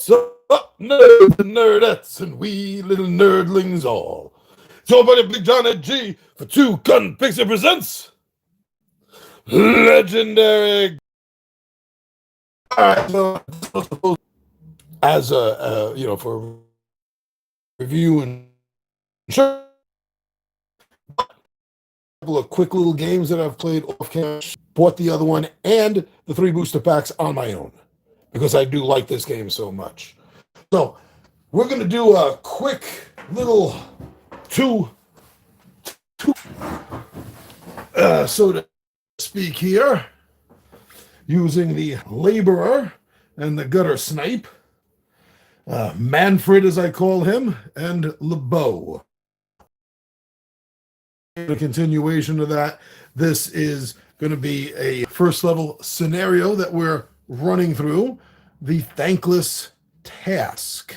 What's up, nerds and nerdettes, and we little nerdlings all? It's your buddy Big John and G for Two Gun Pixel presents Legendary. Alright, so as for review and sure, a couple of quick little games that I've played off camera. Bought the other one and the 3 booster packs on my own because I do like this game so much. So we're going to do a quick little so to speak here, using the Laborer and the Gutter Snipe, Manfred as I call him, and LeBeau. The continuation of that, this is going to be a first level scenario that we're running through, the Thankless Task.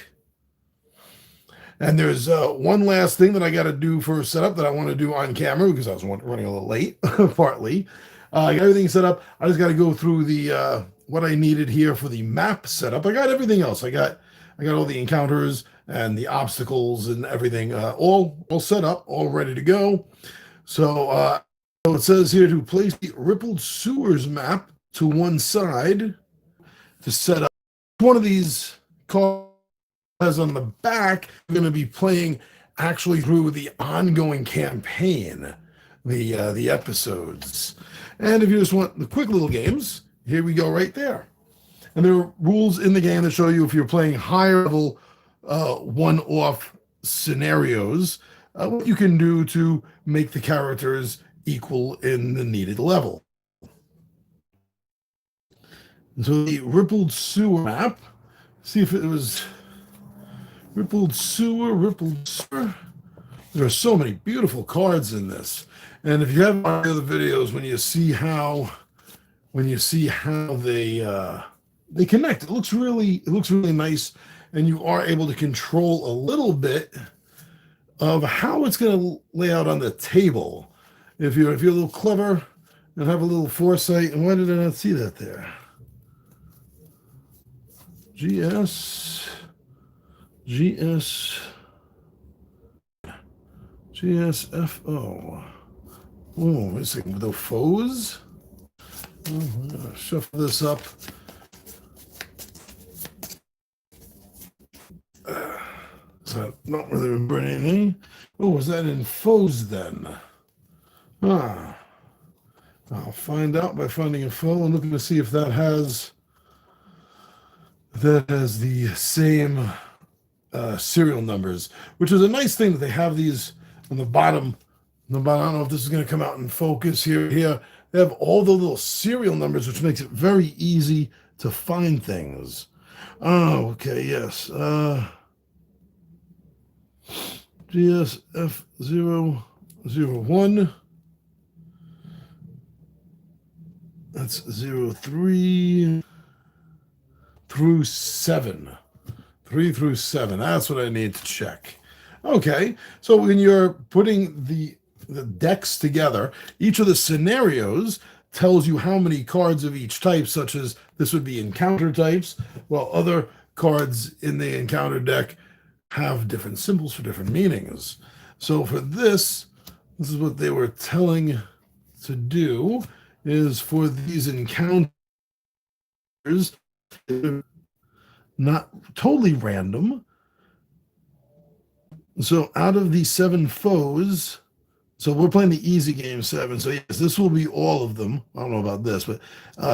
And there's one last thing that I got to do for setup that I want to do on camera because I was running a little late, partly. I got everything set up. I just got to go through the what I needed here for the map setup. I got everything else. I got all the encounters and the obstacles and everything all set up, all ready to go. So it says here to place the Rippled Sewers map to one side to set up one of these cars on the back. We're going to be playing actually through the ongoing campaign, the episodes. And if you just want the quick little games, here we go right there. And there are rules in the game that show you if you're playing higher level one-off scenarios, what you can do to make the characters equal in the needed level. And so the Rippled Sewer map, see if it was Rippled Sewer. There are so many beautiful cards in this. And if you have my other videos, when you see how they connect, it looks really nice, and you are able to control a little bit of how it's going to lay out on the table. If you're a little clever and have a little foresight, and why did I not see that there? GSFO. Oh, wait a second. With the foes? I'm going to shuffle this up. So I don't really remember anything. Oh, was that in foes then? I'll find out by finding a foe and looking to see if that has the same serial numbers, which is a nice thing that they have these on the bottom. I don't know if this is going to come out in focus here. They have all the little serial numbers, which makes it very easy to find things. Oh, okay, yes. GSF001. That's 03 through 7. 3 through 7. That's what I need to check. Okay, so when you're putting the decks together, each of the scenarios tells you how many cards of each type, such as this would be encounter types, while other cards in the encounter deck have different symbols for different meanings. So for this is what they were telling to do, is for these encounters, not totally random. So out of the 7 foes, so we're playing the easy game 7. So yes, this will be all of them. I don't know about this, but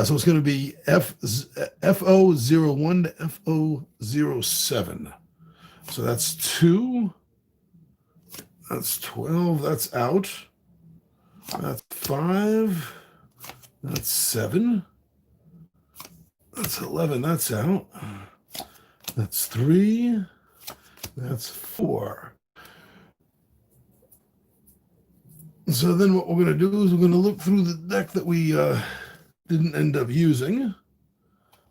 so it's going to be FO01 to FO07. So that's 2. That's 12. That's out. That's 5. That's 7. That's 11. That's out. That's 3. That's 4. So then what we're going to do is we're going to look through the deck that we didn't end up using.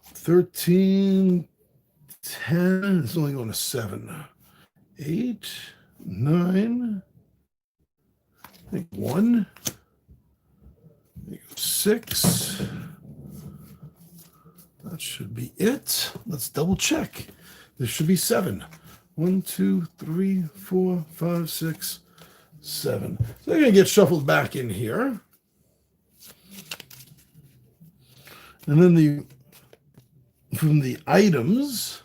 13, 10. It's only going to 7. 8, 9. I think 1. I think 6. That should be it. Let's double check. This should be 7. 1, 2, 3, 4, 5, 6, 7. So they're going to get shuffled back in here. And then from the items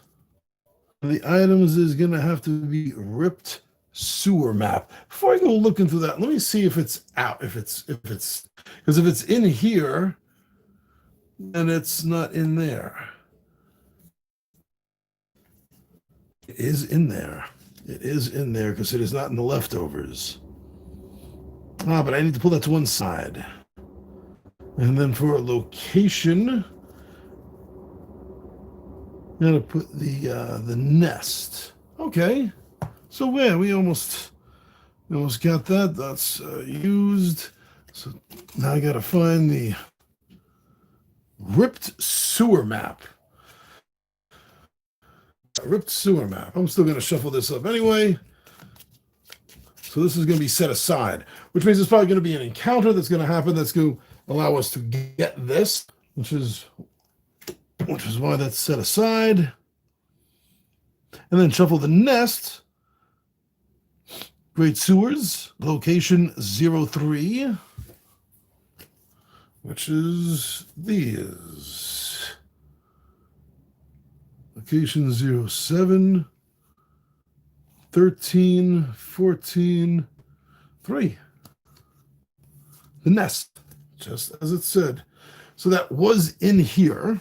is going to have to be ripped sewer map. Before I go looking through that, let me see if it's out. Because if it's in here, then it's not in there. It is in there. It is in there because it is not in the leftovers. But I need to pull that to one side. And then for a location, I'm gonna put the nest. Okay. So we almost got that. That's used. So now I gotta find the ripped sewer map. Ripped sewer map. I'm still going to shuffle this up anyway. So this is going to be set aside, which means it's probably going to be an encounter that's going to happen that's going to allow us to get this, which is why that's set aside. And then shuffle the nest. Great Sewers, location 03, which is these. Location 07, 13, 14, 3. The nest, just as it said. So that was in here.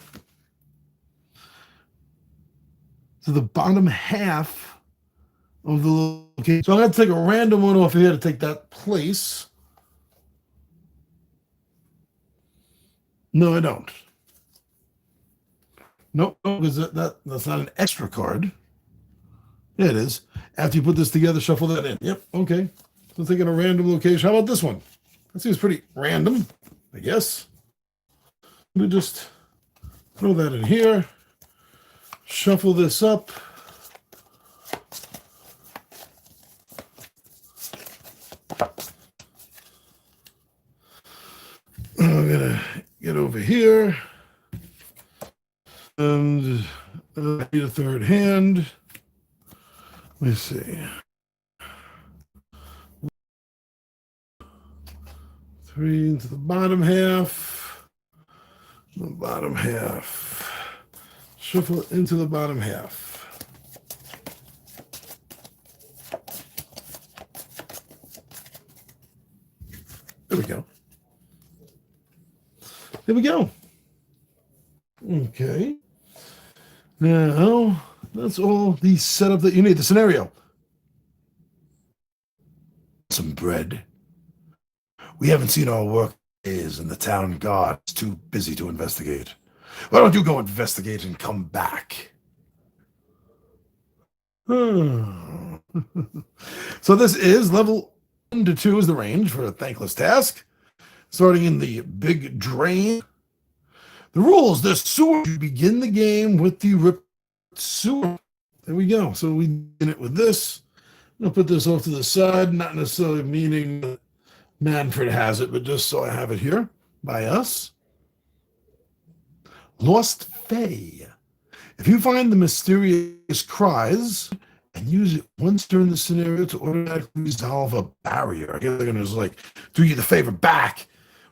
So the bottom half of the location. So I'm going to take a random one off here to take that place. No, I don't. Nope, because that's not an extra card. Yeah, it is. After you put this together, shuffle that in. Yep, okay. So taking a random location. How about this one? That seems pretty random, I guess. Let me just throw that in here. Shuffle this up. I'm going to get over here. And I need a third hand. Let me see. 3 into the bottom half. The bottom half. Shuffle it into the bottom half. There we go. There we go. Okay. Now, that's all the setup that you need. The scenario. Some bread. We haven't seen our work days, and the town guard is too busy to investigate. Why don't you go investigate and come back? So this is level 1 to 2 is the range for a thankless task. Starting in the big drain. The rules, the sewer, you begin the game with the ripped sewer. There we go. So we begin it with this. I'll put this off to the side, not necessarily meaning that Manfred has it, but just so I have it here by us. Lost Fae. If you find the mysterious cries and use it once during the scenario to automatically resolve a barrier, I guess they're going to just like do you the favor back,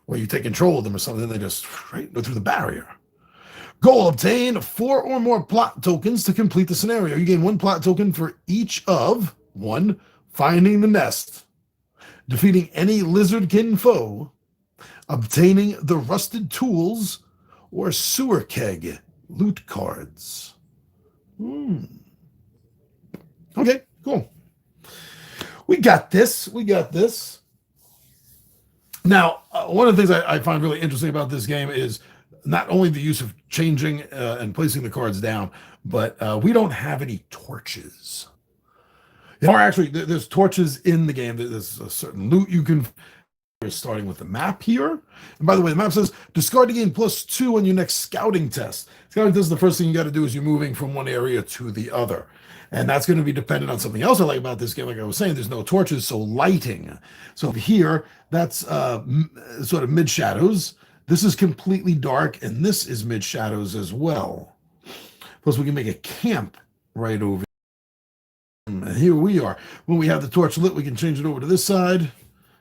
where you take control of them or something, they just go through the barrier. Goal, obtain 4 or more plot tokens to complete the scenario. You gain 1 plot token for each of 1, finding the nest, defeating any lizardkin foe, obtaining the rusted tools, or sewer keg loot cards. Okay, cool. We got this. Now, one of the things I find really interesting about this game is not only the use of changing and placing the cards down, but we don't have any torches. Or actually, there's torches in the game. There's a certain loot you can. We're starting with the map here. And by the way, the map says discard to gain +2 on your next scouting test. Scouting test, the first thing you got to do is you're moving from one area to the other. And that's going to be dependent on something else I like about this game. Like I was saying, there's no torches, so lighting. So here, that's sort of mid-shadows. This is completely dark, and this is mid-shadows as well. Plus, we can make a camp right over. And here we are. When we have the torch lit, we can change it over to this side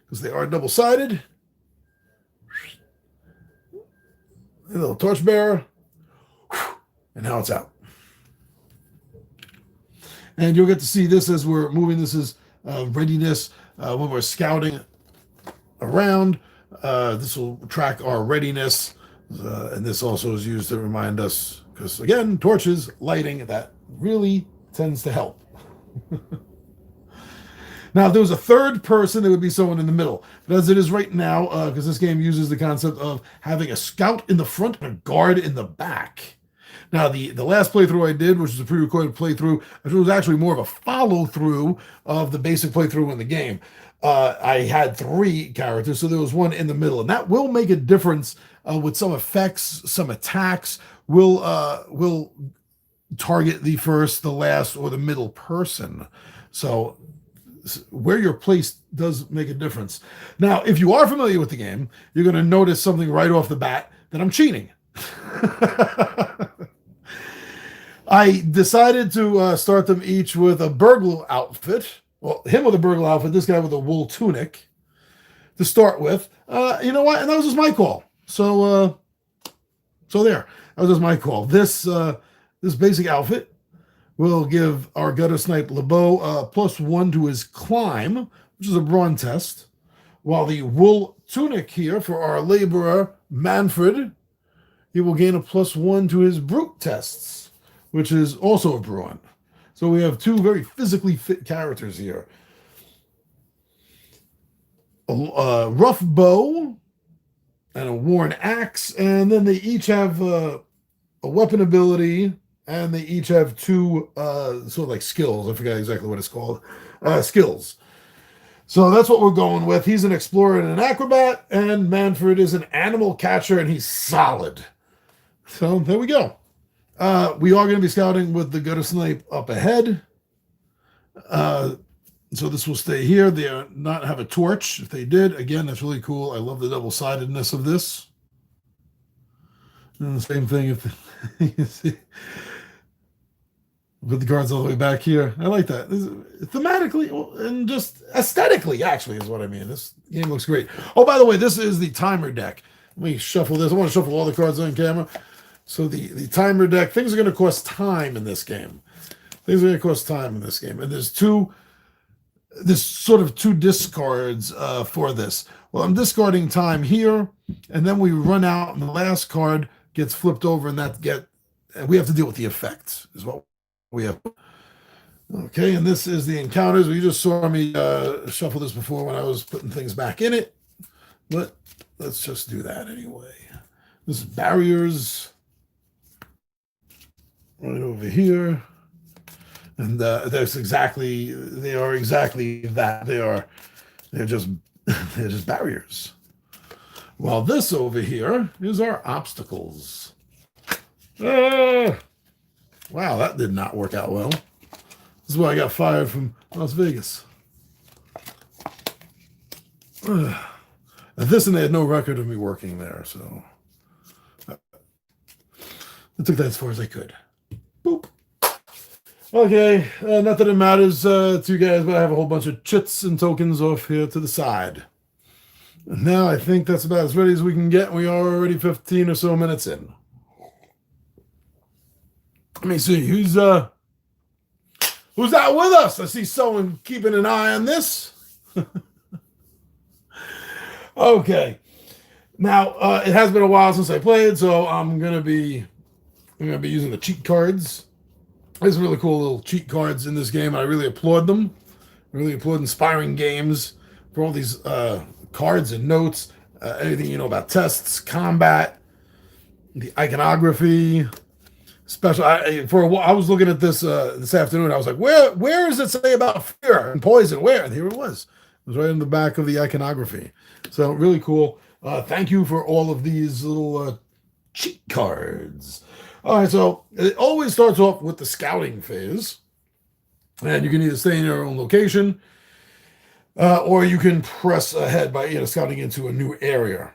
because they are double-sided. A little torch bearer. And now it's out. And you'll get to see this as we're moving. This is readiness when we're scouting around. This will track our readiness. And this also is used to remind us, because again, torches, lighting, that really tends to help. Now, if there was a third person, there would be someone in the middle. But as it is right now, because this game uses the concept of having a scout in the front and a guard in the back. Now, the last playthrough I did, which was a pre-recorded playthrough, it was actually more of a follow-through of the basic playthrough in the game. I had 3 characters, so there was one in the middle. And that will make a difference with some effects, some attacks. Will target the first, the last, or the middle person. So where you're placed does make a difference. Now, if you are familiar with the game, you're going to notice something right off the bat, that I'm cheating. I decided to start them each with a burglar outfit. Well, him with a burglar outfit, this guy with a wool tunic to start with. You know what? And that was just my call. So there. That was just my call. This basic outfit will give our gutter snipe LeBeau +1 to his climb, which is a brawn test, while the wool tunic here for our laborer Manfred, he will gain a +1 to his brute tests, which is also a brawn. So we have 2 very physically fit characters here. A rough bow and a worn axe, and then they each have a weapon ability. And they each have 2 sort of like skills. I forget exactly what it's called. Skills. So that's what we're going with. He's an explorer and an acrobat, and Manfred is an animal catcher, and he's solid. So there we go. We are going to be scouting with the gutter snipe up ahead. So this will stay here. They are not have a torch. If they did, again, that's really cool. I love the double-sidedness of this. And the same thing if you see. Put the cards all the way back here. I like that. Thematically and just aesthetically, actually, is what I mean. This game looks great. Oh, by the way, this is the timer deck. Let me shuffle this. I want to shuffle all the cards on camera. So the timer deck, things are going to cost time in this game. Things are going to cost time in this game. And there's sort of two discards for this. Well, I'm discarding time here, and then we run out, and the last card gets flipped over, and we have to deal with the effects, is what we have. Okay, and this is the encounters. You just saw me shuffle this before when I was putting things back in it, but let's just do that anyway. This is barriers right over here, and they are exactly that. They're just barriers. While this over here is our obstacles. Wow, that did not work out well. This is why I got fired from Las Vegas. This and they had no record of me working there, so I took that as far as I could. Boop. Okay, not that it matters to you guys, but I have a whole bunch of chits and tokens off here to the side. And now I think that's about as ready as we can get. We are already 15 or so minutes in. Let me see, who's that with us? I see someone keeping an eye on this. Okay. Now, it has been a while since I played, so I'm gonna be using the cheat cards. There's really cool little cheat cards in this game. I really applaud them. I really applaud Inspiring Games for all these cards and notes, anything you know about tests, combat, the iconography, special. I was looking at this this afternoon. I was like, where does it say about fear and poison? Where? And here it was. It was right in the back of the iconography. So really cool. Thank you for all of these little cheat cards. All right, so it always starts off with the scouting phase. And you can either stay in your own location, or you can press ahead by scouting into a new area.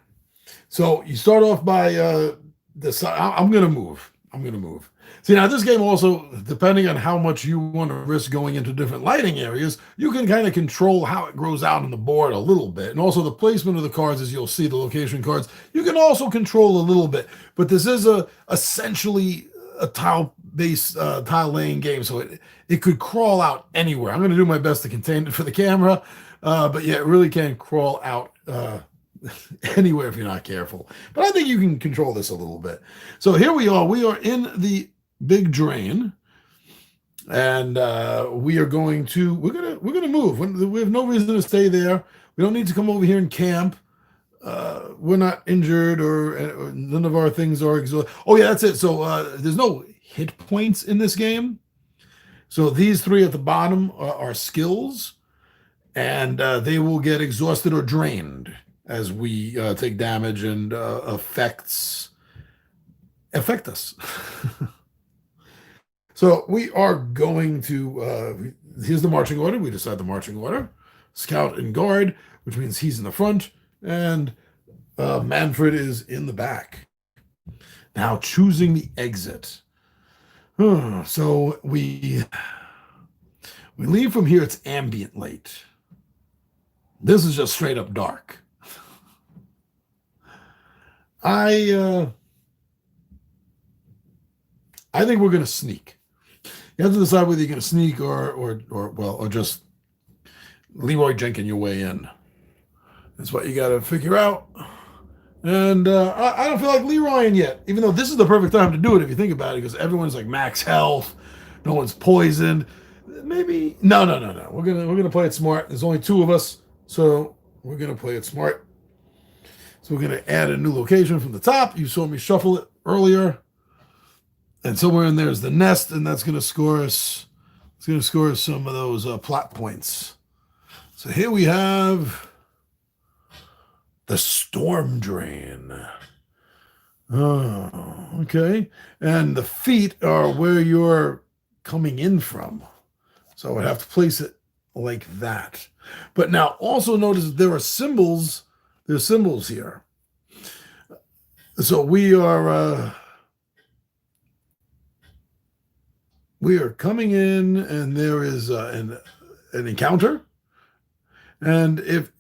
So you start off by I'm going to move. I'm going to move. See, now this game also, depending on how much you want to risk going into different lighting areas, you can kind of control how it grows out on the board a little bit. And also the placement of the cards, as you'll see, the location cards, you can also control a little bit. But this is essentially a tile-based tile laying game, so it could crawl out anywhere. I'm going to do my best to contain it for the camera, but yeah, it really can crawl out anywhere if you're not careful. But I think you can control this a little bit. So here we are. We are in the big drain, and we are going to we're gonna move. We have no reason to stay there. We don't need to come over here and camp. We're not injured or none of our things are exhausted. Oh yeah, that's it. So there's no hit points in this game. So these three at the bottom are skills, and they will get exhausted or drained as we take damage and affect us. So we are going to, here's the marching order. We decide the marching order. Scout and guard, which means he's in the front, and Manfred is in the back. Now choosing the exit. So we leave from here, it's ambient light. This is just straight up dark. I think we're going to sneak. You have to decide whether you're going to sneak or just Leroy Jenkins your way in. That's what you got to figure out. And I don't feel like Leroying yet, even though this is the perfect time to do it if you think about it, because everyone's like max health, no one's poisoned. Maybe no. We're gonna play it smart. There's only two of us, so we're gonna play it smart. So we're going to add a new location from the top. You saw me shuffle it earlier. And somewhere in there is the nest, and that's going to score us. It's going to score us some of those plot points. So here we have the storm drain. Oh, okay. And the feet are where you're coming in from. So I would have to place it like that. But now also notice there are symbols. There's symbols here. So we are coming in, and there is an encounter. And if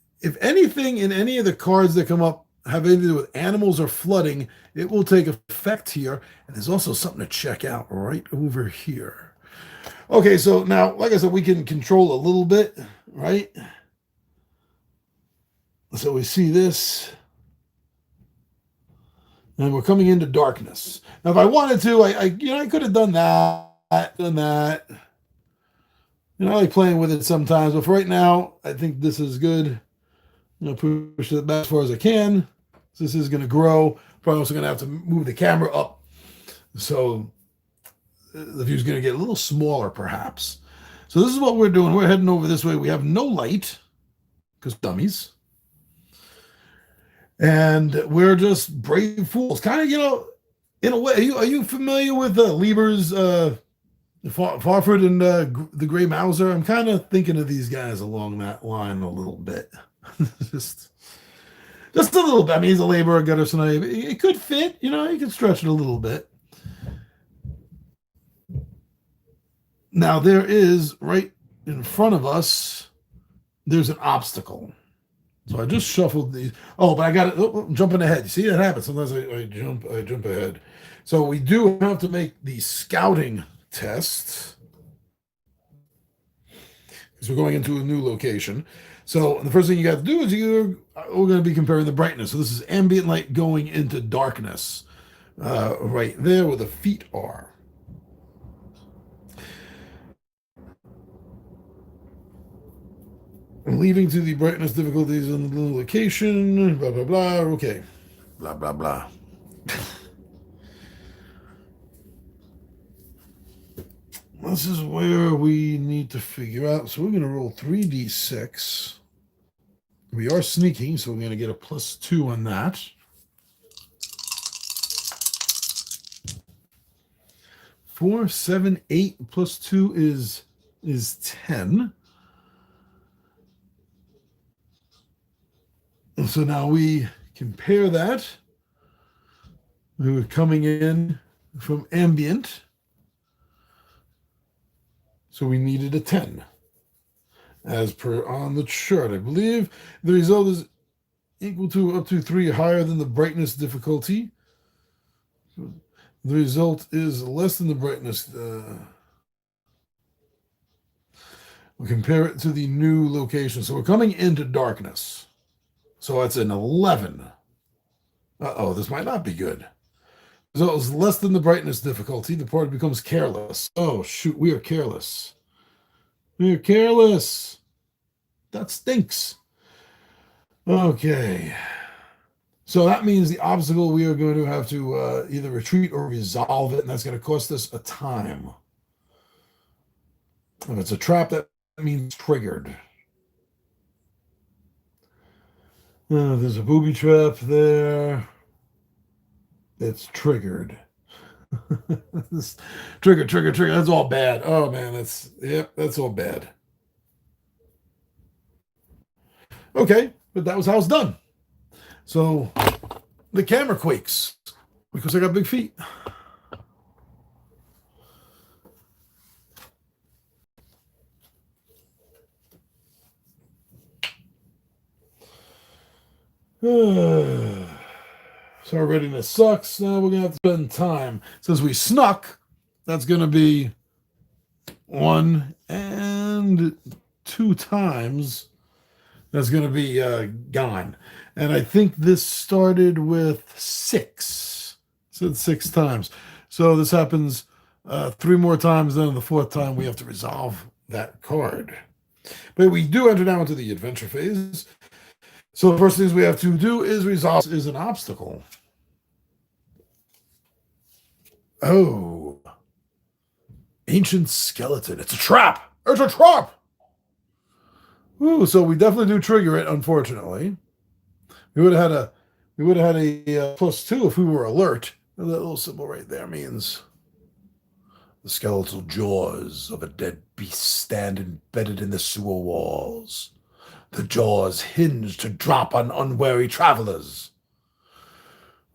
anything in any of the cards that come up have anything to do with animals or flooding, it will take effect here. And there's also something to check out right over here. Okay, so now, like I said, we can control a little bit, right? So we see this, and we're coming into darkness. Now, if I wanted to, I could have done that. I like playing with it sometimes, but for right now, I think this is good. I'm going to push it back as far as I can. So this is going to grow. Probably also going to have to move the camera up. So the view's going to get a little smaller, perhaps. So this is what we're doing. We're heading over this way. We have no light, because dummies. And we're just brave fools. Kind of, in a way, are you familiar with Lieber's Farford and the Gray Mauser? I'm kind of thinking of these guys along that line a little bit. just a little bit. I mean, he's a laborer, gutter snipe. It could fit, you can stretch it a little bit. Now, there is, right in front of us, there's an obstacle. So I just shuffled these. Oh, but I got it. Jumping ahead. You see that happens. Sometimes I jump ahead. So we do have to make the scouting test, because we're going into a new location. So the first thing you got to do is we're going to be comparing the brightness. So this is ambient light going into darkness, right there where the feet are. Leaving to the brightness difficulties in the new location, blah, blah, blah. Okay. Blah, blah, blah. This is where we need to figure out. So we're going to roll 3d6. We are sneaking, so we're going to get a +2 on that. 4, 7, 8 +2 is 10. So now we compare that. We were coming in from ambient. So we needed a 10. As per on the chart, I believe the result is equal to up to 3 higher than the brightness difficulty. So the result is less than the brightness. We'll compare it to the new location. So we're coming into darkness. So it's an 11. Uh-oh, this might not be good. So it's less than the brightness difficulty. The party becomes careless. Oh, shoot, we are careless. We are careless. That stinks. Okay. So that means the obstacle we are going to have to either retreat or resolve it, and that's going to cost us a time. If it's a trap, that means triggered. There's a booby trap there. It's triggered. Trigger. That's all bad. Oh man, that's all bad. Okay, but that was how it's done. So the camera quakes because I got big feet. So our readiness sucks. Now we're going to have to spend time. Since we snuck, that's going to be 1 and 2 times. That's going to be gone. And I think this started with 6. Said 6 times. So this happens 3 more times. Then the 4th time we have to resolve that card. But we do enter now into the adventure phase. So the first things we have to do is resolve is an obstacle. Oh. Ancient skeleton. It's a trap. It's a trap. Ooh, so we definitely do trigger it, unfortunately. We would have had a +2 if we were alert. That little symbol right there means the skeletal jaws of a dead beast stand embedded in the sewer walls. The jaws hinge to drop on unwary travelers.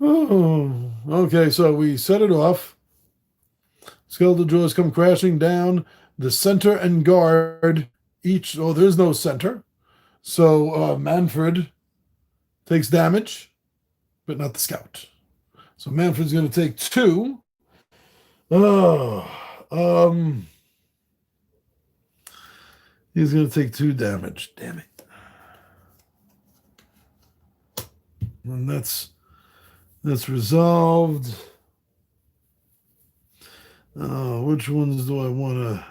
Oh, okay, so we set it off. Skeletal jaws come crashing down. The center and guard each. Oh, there's no center. So Manfred takes damage, but not the scout. So Manfred's going to take 2. Oh, he's going to take 2 damage. Damn it. And that's resolved. Which ones do I want to...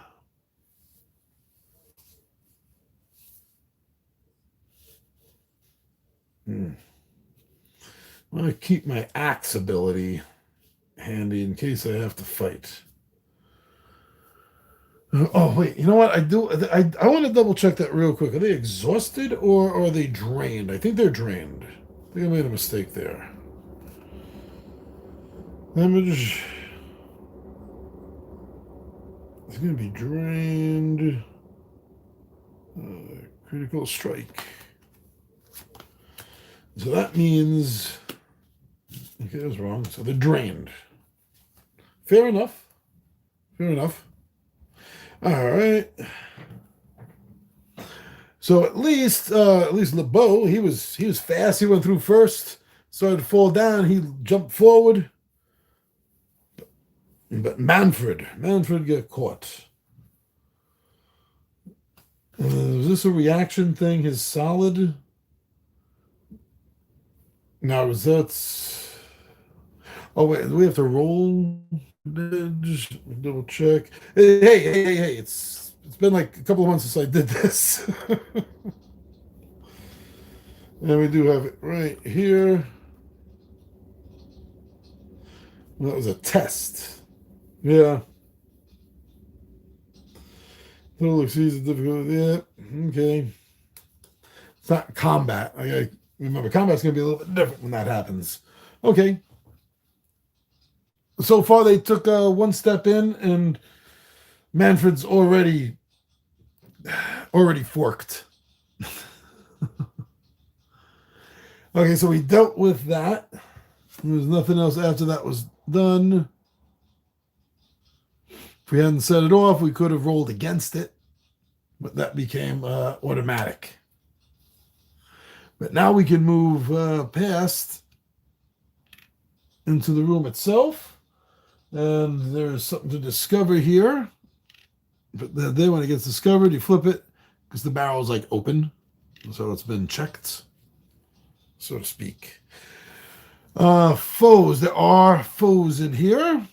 I want to keep my axe ability handy in case I have to fight. Oh, wait. You know what? I want to double check that real quick. Are they exhausted or are they drained? I think they're drained. I think I made a mistake there. Damage. It's going to be drained. Critical strike. So that means... Okay, I was wrong. So they're drained. Fair enough. All right. So at least LeBeau, he was fast. He went through first, started to fall down. He jumped forward, but Manfred got caught. Was this a reaction thing? His solid? No, that's. Oh wait, do we have to roll? Just double check. Hey! It's been like a couple of months since I did this. And we do have it right here. That was a test. Yeah. Total exceeds the difficulty. Yeah. Okay. It's not combat. I gotta remember, combat's gonna be a little bit different when that happens. Okay. So far, they took 1 step in, and Manfred's already forked. Okay, so we dealt with that. There was nothing else after that was done. we hadn't set it off, we could have rolled against it, but that became automatic. But now we can move past into the room itself. And there's something to discover here. But then when it gets discovered, you flip it because the barrel's like open. So it's been checked, so to speak. Foes. There are foes in here.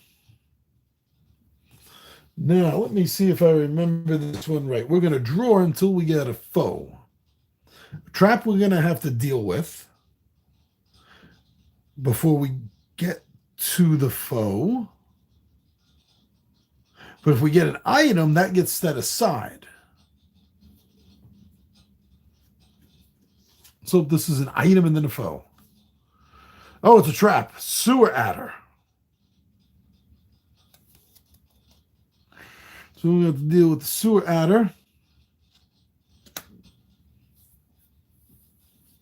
Now, let me see if I remember this one right. We're going to draw until we get a foe. A trap we're going to have to deal with before we get to the foe. But if we get an item, that gets set aside. So this is an item and then a foe. Oh, it's a trap. Sewer adder. So we have to deal with the sewer adder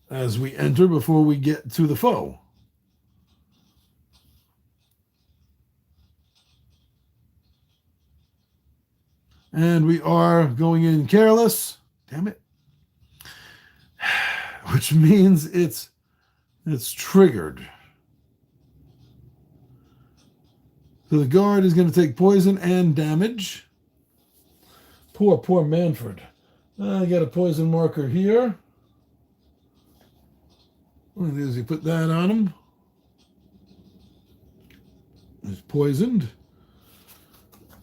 as we enter before we get to the foe. And we are going in careless. Damn it. Which means it's triggered. So the guard is going to take poison and damage. Poor Manfred. I got a poison marker here. What is he put that on him? He's poisoned.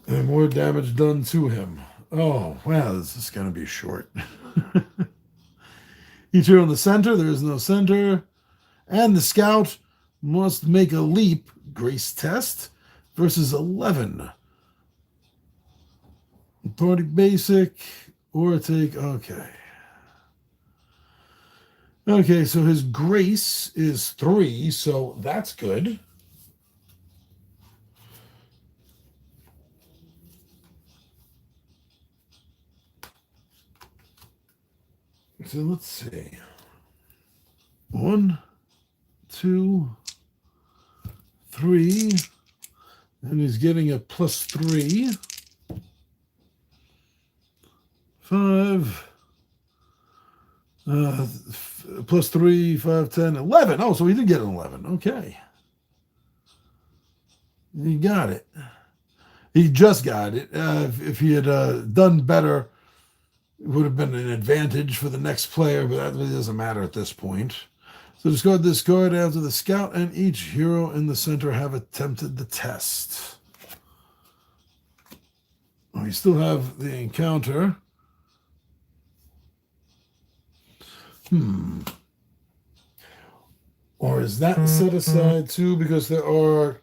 And more damage done to him. Oh, wow, this is going to be short. Each hero in the center, there is no center. And the scout must make a leap, grace test, versus 11. Party basic, or take, okay. Okay, so his grace is 3, so that's good. So let's see. 1, 2, 3, and he's getting a +3. 5, +3, 5, 10, 11. Oh, so he did get an 11. Okay. He got it. He just got it. If he had done better, it would have been an advantage for the next player, but that really doesn't matter at this point. So discard this card after the scout and each hero in the center have attempted the test. We still have the encounter. Or is that set aside too? Because there are...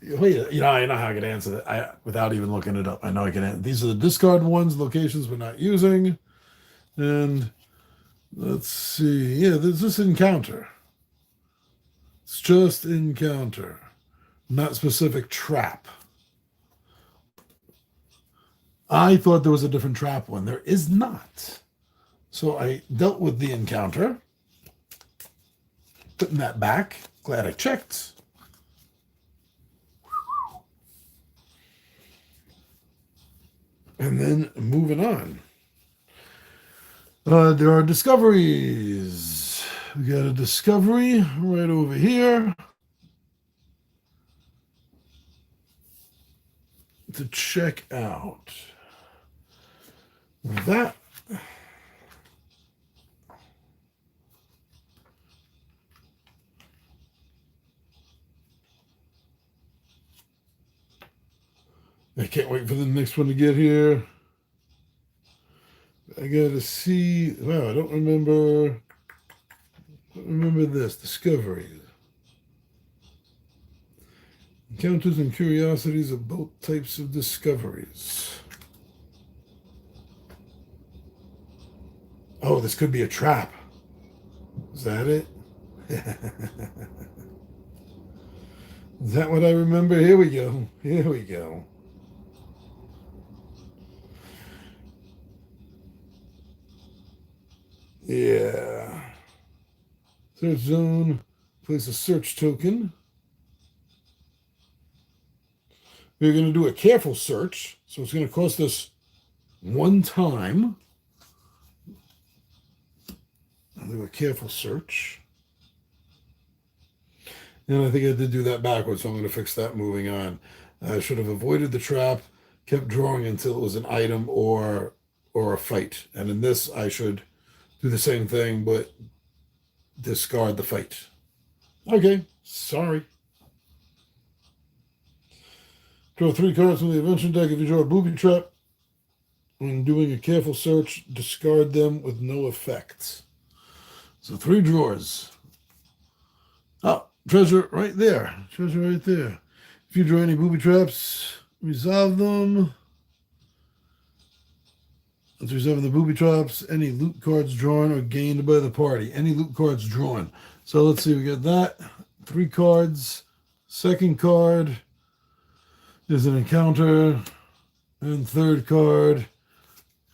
I know how I can answer that without even looking it up. I know I can answer. These are the discard ones, locations we're not using. And let's see. Yeah, there's this encounter. It's just encounter, not specific trap. I thought there was a different trap one. There is not. So I dealt with the encounter. Putting that back. Glad I checked. And then moving on. There are discoveries. We got a discovery right over here to check out. That I can't wait for the next one to get here. I gotta see. Wow, I don't remember this. Discoveries. Encounters and curiosities of both types of discoveries. Oh, this could be a trap. Is that it? Is that what I remember? Here we go. Here we go. Yeah. Search zone. Place a search token. We're going to do a careful search. So it's going to cost us 1 time. I'll do a careful search. And I think I did do that backwards, so I'm going to fix that moving on. I should have avoided the trap, kept drawing until it was an item or a fight. And in this, I should do the same thing, but discard the fight. Okay, sorry. Draw 3 cards from the adventure deck. If you draw a booby trap, when doing a careful search, discard them with no effect. So 3 drawers. Oh, treasure right there. Treasure right there. If you draw any booby traps, resolve them. Let's resolve the booby traps. Any loot cards drawn or gained by the party. Any loot cards drawn. So let's see, we got that. 3 cards. Second card is an encounter. And third card.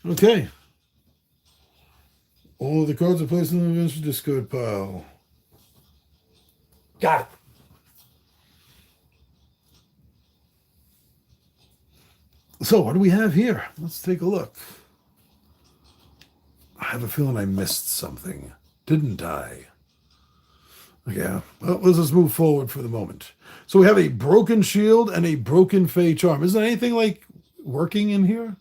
Okay. All of the cards are placed in the adventure discard pile. Got it. So what do we have here? Let's take a look. I have a feeling I missed something, didn't I? Yeah. Well, let's just move forward for the moment. So we have a broken shield and a broken Fey charm. Isn't anything like working in here?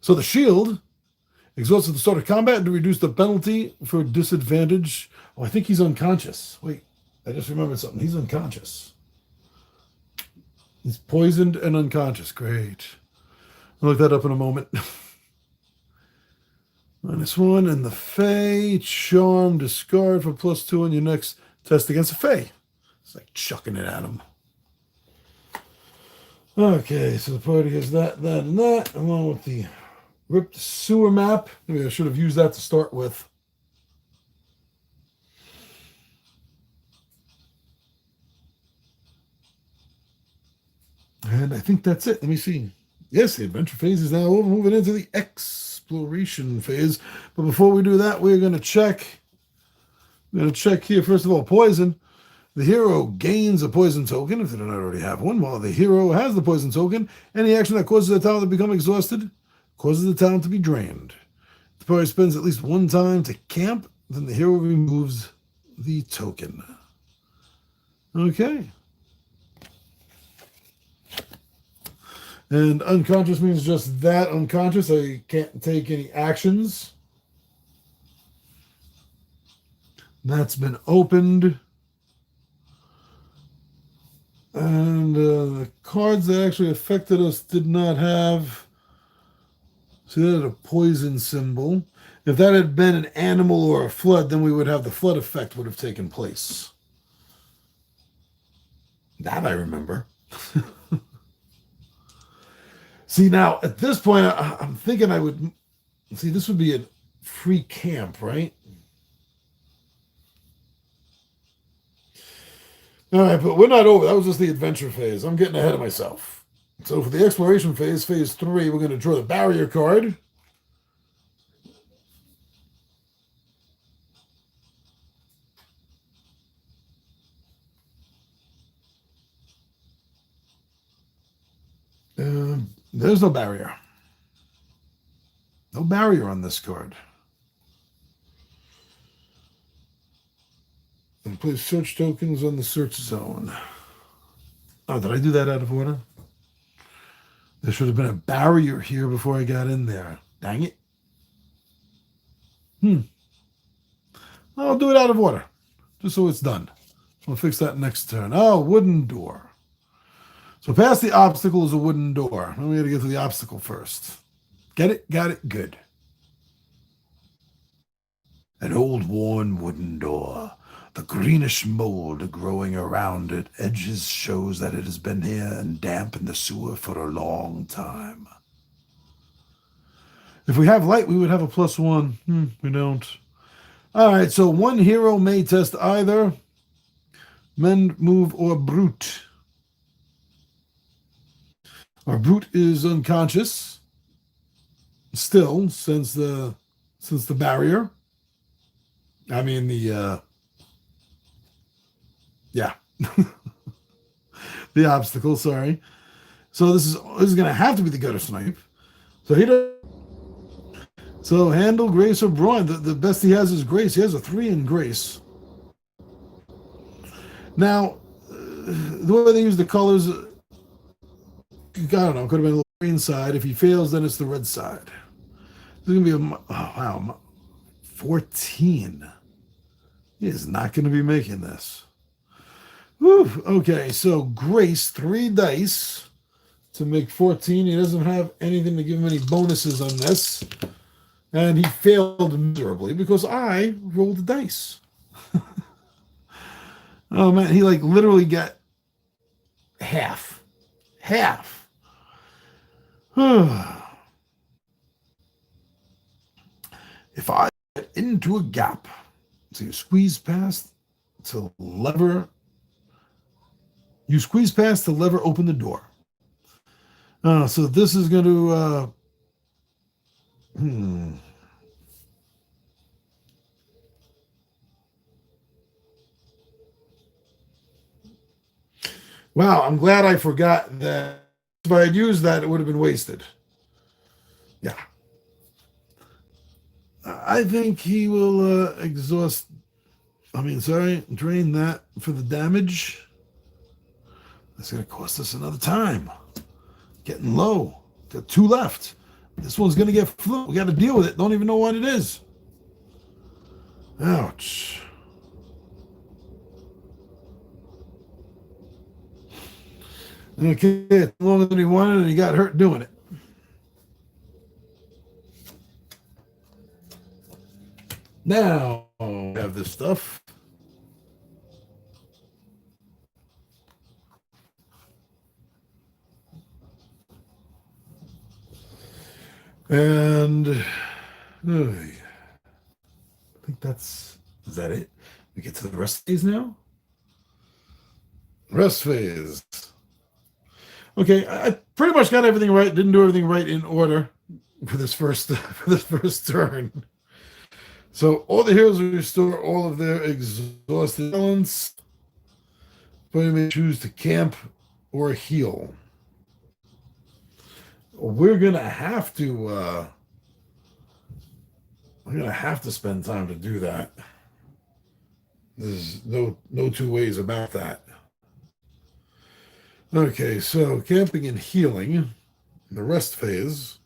So the shield exhausts at the start of combat to reduce the penalty for disadvantage. Oh, I think he's unconscious. Wait, I just remembered something. He's unconscious. He's poisoned and unconscious. Great. I'll look that up in a moment. -1 and the Fey charm, discard for +2 on your next test against a Fey. It's like chucking it at him. Okay, so the party has that, and that, along with the ripped sewer map. Maybe I should have used that to start with. And I think that's it. Let me see. Yes, the adventure phase is now over. Moving into the exploration phase. But before we do that, we're going to check. We're going to check here, first of all, poison. The hero gains a poison token if they do not already have one. While the hero has the poison token, any action that causes the talent to become exhausted causes the talent to be drained. If the party spends at least 1 time to camp, then the hero removes the token. Okay. And unconscious means just that, unconscious. I can't take any actions. That's been opened. And the cards that actually affected us did not have. See, that had a poison symbol. If that had been an animal or a flood, then we would have the flood effect would have taken place. That I remember. See, now, at this point, I'm thinking I would... See, this would be a free camp, right? All right, but we're not over. That was just the adventure phase. I'm getting ahead of myself. So for the exploration phase, phase 3, we're going to draw the barrier card. There's no barrier. No barrier on this card. And place search tokens on the search zone. Oh, did I do that out of order? There should have been a barrier here before I got in there. Dang it. I'll do it out of order, just so it's done. We'll fix that next turn. Oh, wooden door. So past the obstacle is a wooden door. Then we got to get to the obstacle first. Get it? Got it? Good. An old worn wooden door. The greenish mold growing around its edges shows that it has been here and damp in the sewer for a long time. If we have light, we would have a +1. We don't. All right, so 1 hero may test either Mend, Move, or Brute. Our Brute is unconscious still since the barrier. I mean the yeah. The obstacle, sorry. So this is going to have to be the gutter snipe. So he does. So handle, grace, or brawn. The best he has is grace. He has a 3 in grace. Now, the way they use the colors, I don't know, could have been a little green side. If he fails, then it's the red side. This is going to be a, 14. He is not going to be making this. Whew. Okay, so grace, 3 dice to make 14. He doesn't have anything to give him any bonuses on this. And he failed miserably because I rolled the dice. Oh, man, he literally got half. Half. If I get into a gap, so you squeeze past to lever. You squeeze past the lever, open the door. So this is going to... Wow, I'm glad I forgot that. If I had used that, it would have been wasted. Yeah. I think he will drain that for the damage. That's going to cost us another time. Getting low. Got 2 left. This one's going to get flipped. We got to deal with it. Don't even know what it is. Ouch. Okay, it's longer than he wanted, and he got hurt doing it. Now, we have this stuff. And I think is that it? We get to the rest phase now? Rest phase. Okay, I pretty much got everything right. Didn't do everything right in order for this first turn. So all the heroes restore all of their exhausted balance. But you may choose to camp or heal. We're gonna have to spend time to do that. There's no 2 ways about that. Okay, so camping and healing, the rest phase.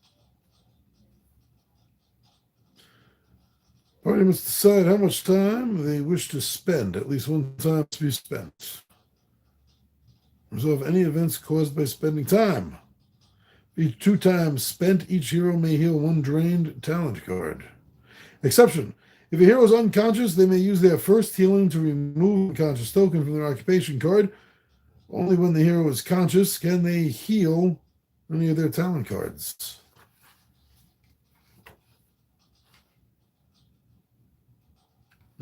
Party must decide how much time they wish to spend. At least one time to be spent. Resolve any events caused by spending time. Each 2 times spent, each hero may heal 1 drained talent card. Exception. If a hero is unconscious, they may use their first healing to remove a unconscious token from their occupation card. Only when the hero is conscious can they heal any of their talent cards.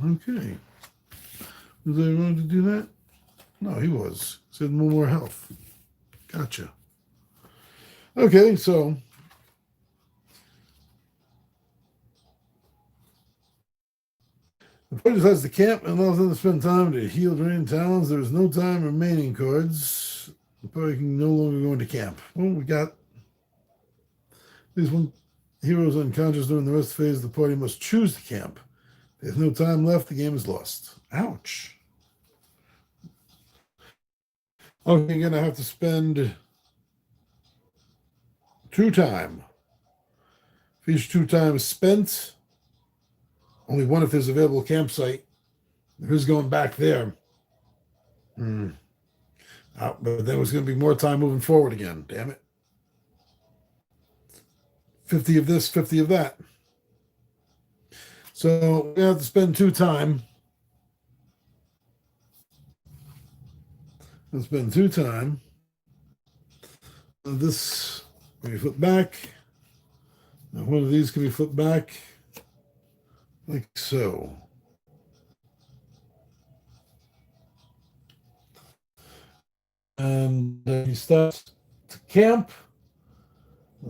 Okay. Was I going to do that? No, he was. Said no more health. Gotcha. Okay, so the player decides to camp and allows them to spend time to heal drained talents. There is no time remaining cards. The player can no longer go into camp. Well, we got at least 1 hero is unconscious during the rest phase. The party must choose to camp. If there's no time left, the game is lost. Ouch. Okay, you're going to have to spend 2 time. If each 2 times spent, only 1 if there's available campsite. Who's going back there? But there was going to be more time moving forward again. Damn it. 50 of this, 50 of that. So we have to spend 2 time. Let's spend 2 time. This can be flipped back. Now 1 of these can be flipped back. Like so. And he starts to camp.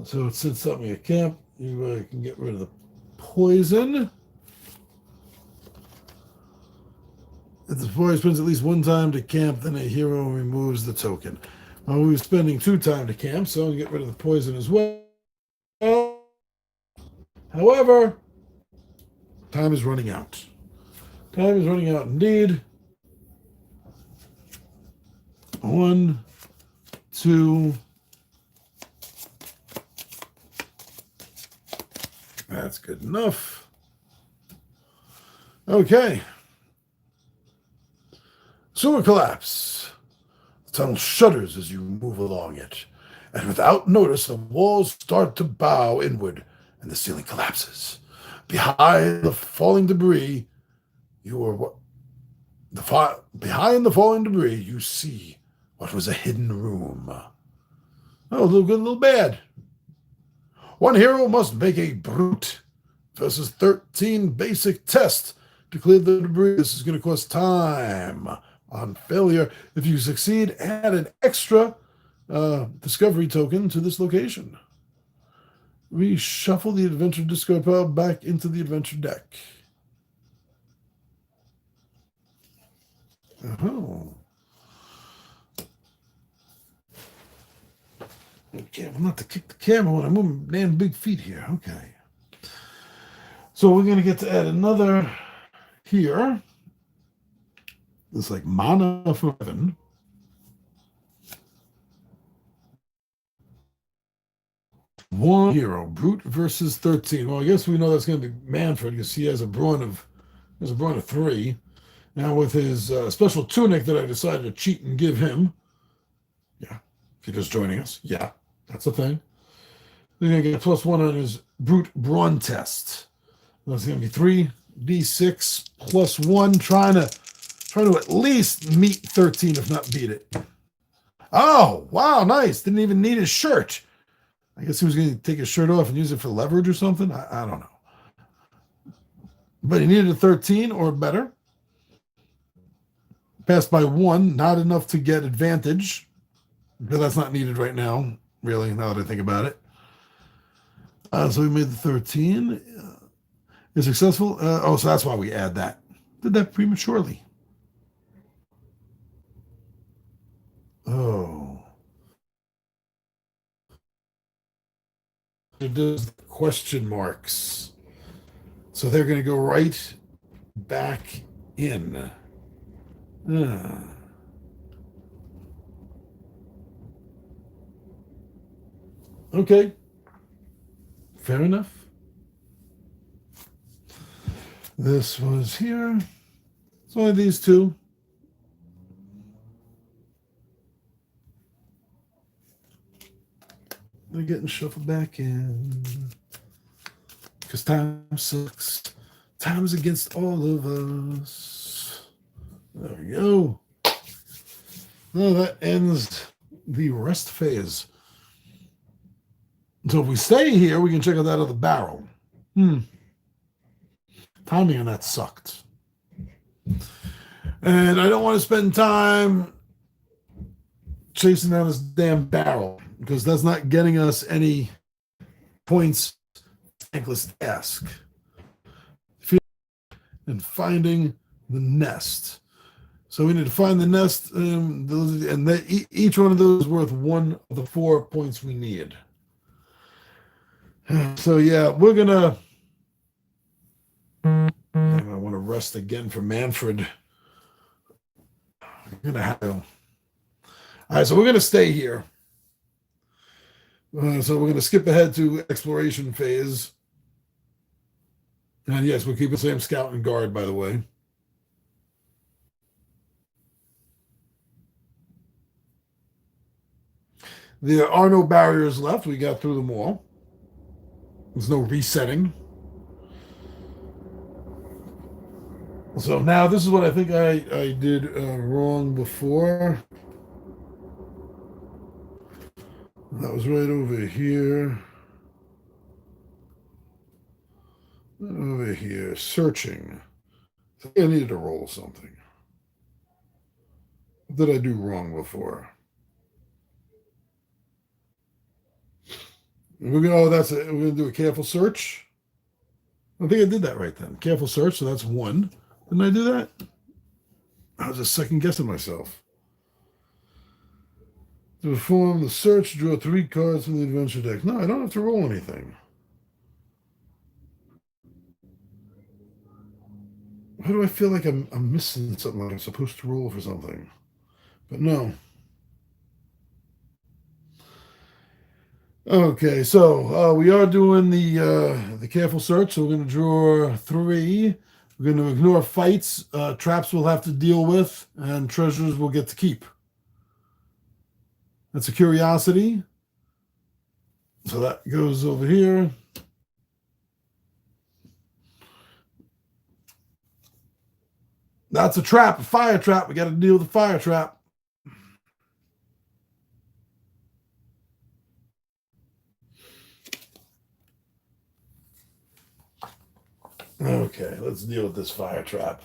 So it sits up in a camp. You can get rid of the poison. If the player spends at least 1 time to camp, then a hero removes the token. We were spending 2 time to camp, so I'll get rid of the poison as well. However, time is running out. Time is running out indeed. 1, 2. That's good enough. Okay. Sewer collapse. The tunnel shudders as you move along it, and without notice, the walls start to bow inward, and the ceiling collapses. Behind the falling debris, behind the falling debris, you see what was a hidden room. Oh, a little good, a little bad. One hero must make a brute versus 13 basic test to clear the debris. This is going to cost time. On failure, if you succeed, add an extra discovery token to this location. Reshuffle the adventure discard pile back into the adventure deck. Oh. Okay, I'm not to kick the camera when I move my damn big feet here. Okay. So we're going to get to add another here. It's like mana from heaven. One hero, brute versus 13. Well, I guess we know that's going to be Manfred because he has a brawn of 3. Now with his special tunic that I decided to cheat and give him. Yeah, if you're just joining us. Yeah, that's the thing. Then going to get a +1 on his brute brawn test. That's going to be 3d6 +1, trying to at least meet 13, if not beat it. Oh, wow, nice. Didn't even need his shirt. I guess he was going to take his shirt off and use it for leverage or something. I don't know. But he needed a 13 or better. Passed by 1, not enough to get advantage. But that's not needed right now, really, now that I think about it. So we made the 13. Is successful. So that's why we add that. Did that prematurely. Oh. It does question marks. So they're going to go right back in. Okay. Fair enough. This was here. It's only these 2. They're getting shuffled back in. Because time sucks. Time is against all of us. There we go. Now that ends the rest phase. So if we stay here, we can check out that other barrel. Timing on that sucked. And I don't want to spend time chasing down this damn barrel because that's not getting us any points. Thankless task. And finding the nest. So we need to find the nest, and each one of those is worth 1 of the 4 points we need. So yeah, we're gonna. I want to rest again for Manfred. I'm gonna have to. All right, so we're gonna stay here. So we're gonna skip ahead to exploration phase. And yes, we'll keep the same scout and guard, by the way. There are no barriers left. We got through them all. There's no resetting. So now this is what I think I did wrong before. That was right over here. Over here, searching. I think I needed to roll something. What did I do wrong before? We're gonna do a careful search. I think I did that right then. Careful search, so that's 1. Didn't I do that? I was just second guessing myself. To perform the search, draw 3 cards from the adventure deck. No, I don't have to roll anything. Why do I feel like I'm missing something, like I'm supposed to roll for something? But no. Okay, so we are doing the careful search. So we're going to draw 3. We're going to ignore fights. Traps we'll have to deal with, and treasures we'll get to keep. That's a curiosity. So that goes over here. That's a trap, a fire trap. We got to deal with the fire trap. Okay, let's deal with this fire trap.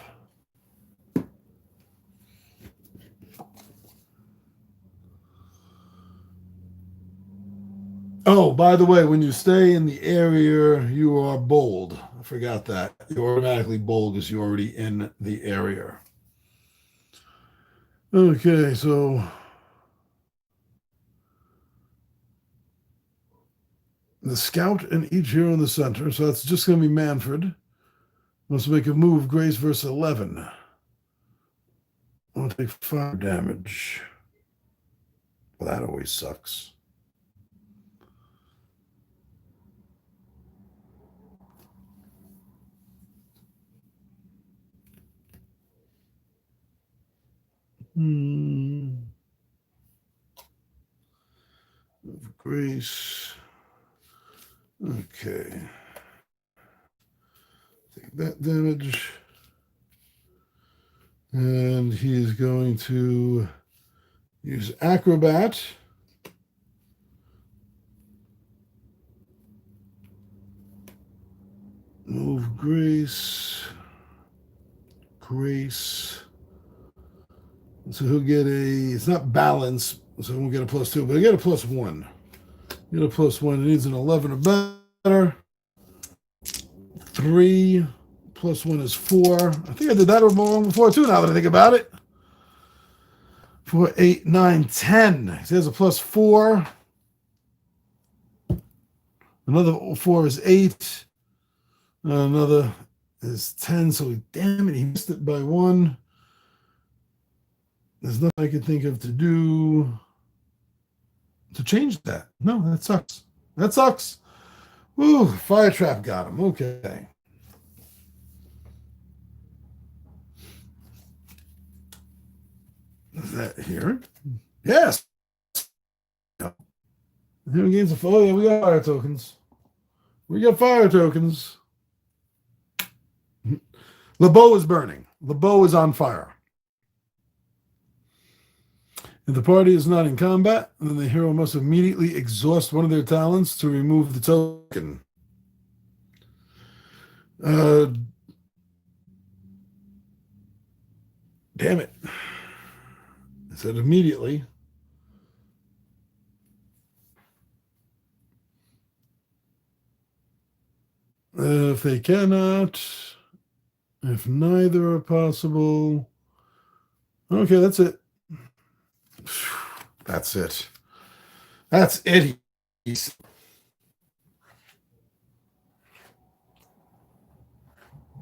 Oh, by the way, when you stay in the area, you are bold. I forgot that. You're automatically bold because you're already in the area. Okay, so the scout and each hero in the center. So that's just going to be Manfred. Must make a move, Grace versus 11. I'll take 5 damage. Well, that always sucks. Grace. Okay. Take that damage. And he's going to use Acrobat. Move Grace. Grace. So he'll get it's not balance, so he won't get a +2, but he'll get a +1. Get a +1. It needs an 11 or better. 3 +1 is 4. I think I did that one before too, now that I think about it. 4, 8, 9, 10. He has a +4. Another 4 is 8. Another is 10. So damn it, he missed it by 1. There's nothing I can think of to do to change that. No, that sucks. That sucks. Ooh, fire trap got him. Okay. Is that here? Yes. Here we gain some. Oh yeah, we got fire tokens. We got fire tokens. The bow is burning. The bow is on fire. If the party is not in combat, then the hero must immediately exhaust one of their talents to remove the token. Damn it. I said immediately. If they cannot, if neither are possible. Okay, that's it. That's it. That's it.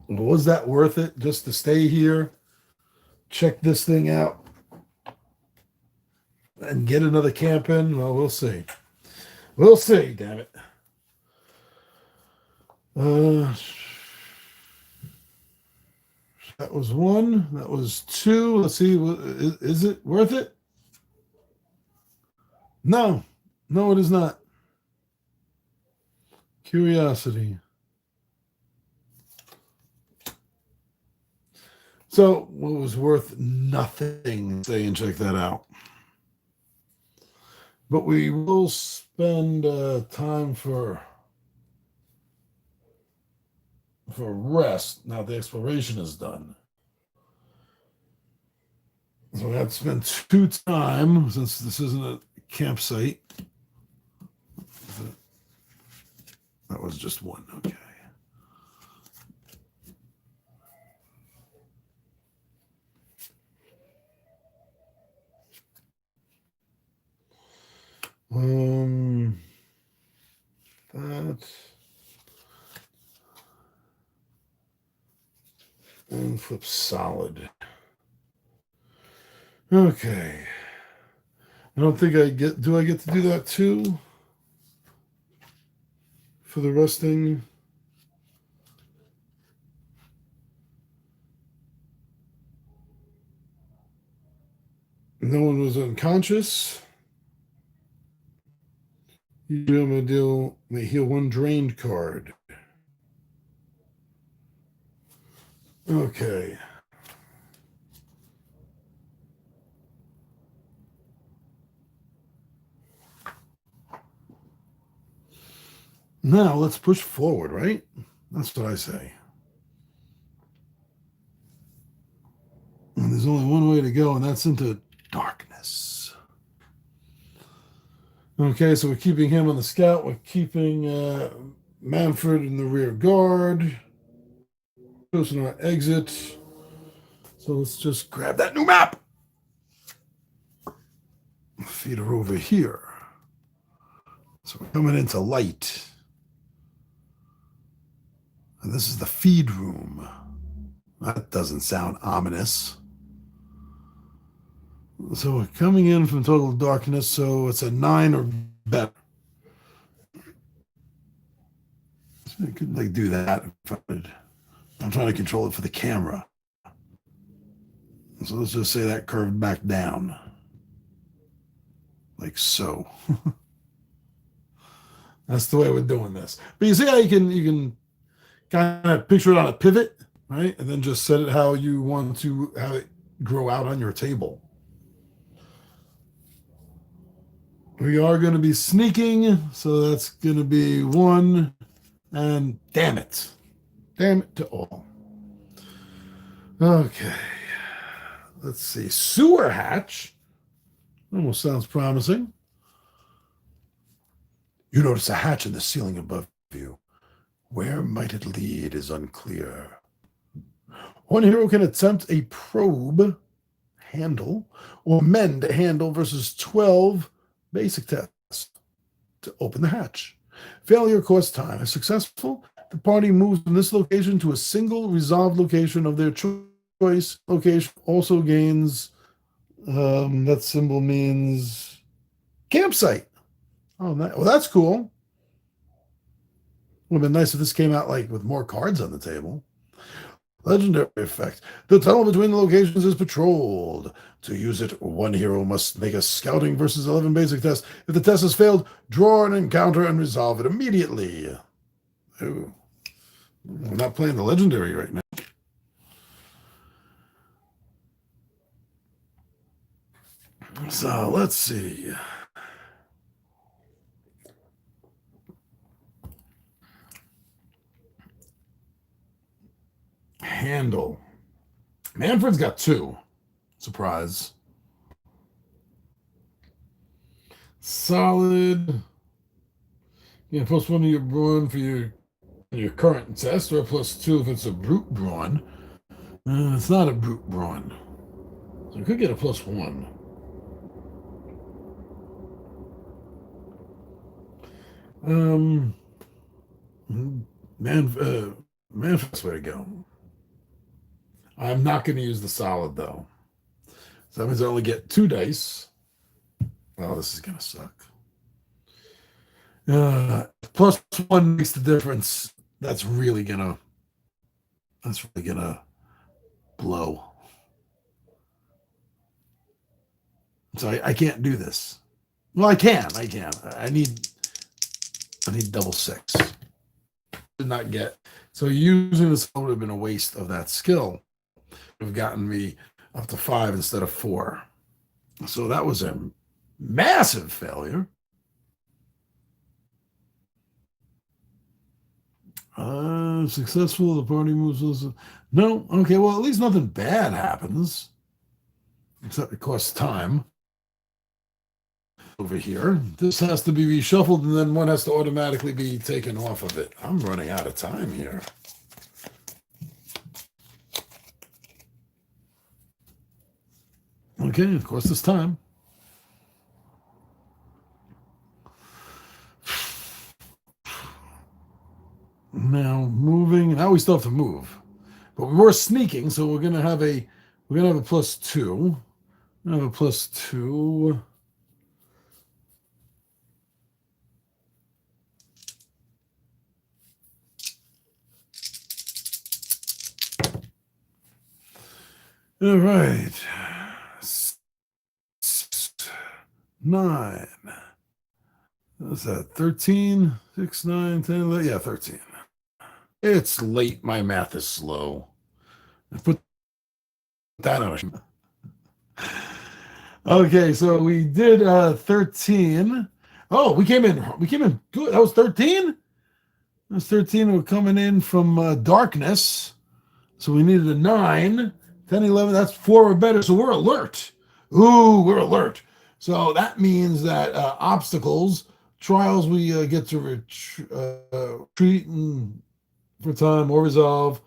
Was that worth it just to stay here, check this thing out, and get another camp in? Well, we'll see. We'll see, damn it. That was 1. That was 2. Let's see. Is it worth it? No. No, it is not. Curiosity. So, it was worth nothing. Stay and check that out. But we will spend time for rest now the exploration is done. So we have to spend 2 time since this isn't a campsite. That was just 1. Okay. that. And flip solid. Okay. I don't think do I get to do that too? For the resting? No one was unconscious. You may heal one drained card. Okay. Now let's push forward, right? That's what I say. And there's only one way to go, and that's into darkness. Okay, so we're keeping him on the scout. We're keeping Manfred in the rear guard. Closing our exit. So let's just grab that new map. Feet are over here. So we're coming into light. And this is the feed room. That doesn't sound ominous. So we're coming in from total darkness, so it's a 9 or better. So I could do that. I'm trying to control it for the camera. So let's just say that curved back down. Like so. That's the way we're doing this. But you see how you can kind of picture it on a pivot, right? And then just set it how you want to have it grow out on your table. We are going to be sneaking, so that's going to be 1, and damn it to all. Okay, let's see. Sewer hatch. Almost sounds promising. You notice a hatch in the ceiling above you. Where might it lead is unclear. One hero can attempt a probe handle or mend a handle versus 12 basic tests to open the hatch. Failure costs time. If successful, the party moves from this location to a single resolved location of their choice. Location also gains, that symbol means campsite. Oh, well, that's cool. Would have been nice if this came out with more cards on the table. Legendary effect. The tunnel between the locations is patrolled. To use it, one hero must make a scouting versus 11 basic test. If the test has failed, draw an encounter and resolve it immediately. Ooh. We're not playing the legendary right now. So let's see. Handle. Manfred's got 2. Surprise. Solid. Yeah, plus 1 of your brawn for your current test, or plus 2 if it's a brute brawn. It's not a brute brawn. So you could get a plus 1. Manfred's way to go. I'm not going to use the solid, though. So that means I only get 2 dice. Oh, this is going to suck. Plus 1 makes the difference. That's really gonna blow. So I can't do this. Well, I can. I need double 6. Did not get. So using this would have been a waste of that skill. Would have gotten me up to 5 instead of 4. So that was a massive failure. Successful. The party moves. No. Okay. Well, at least nothing bad happens. Except it costs time. Over here. This has to be reshuffled, and then one has to automatically be taken off of it. I'm running out of time here. Okay, of course, this time. Now moving. Now we still have to move, but we're sneaking, so we're gonna have a +2. We're gonna have a +2. All right. 9. What's that? 13, 6, 9, 10, 11. Yeah, 13. It's late. My math is slow. I put that on. Okay, so we did 13. Oh, we came in good. That was 13? That was 13. We're coming in from darkness. So we needed a 9, 10, 11. That's 4 or better. So we're alert. Ooh, we're alert. So that means that obstacles, trials, we get to retreat for time or resolve.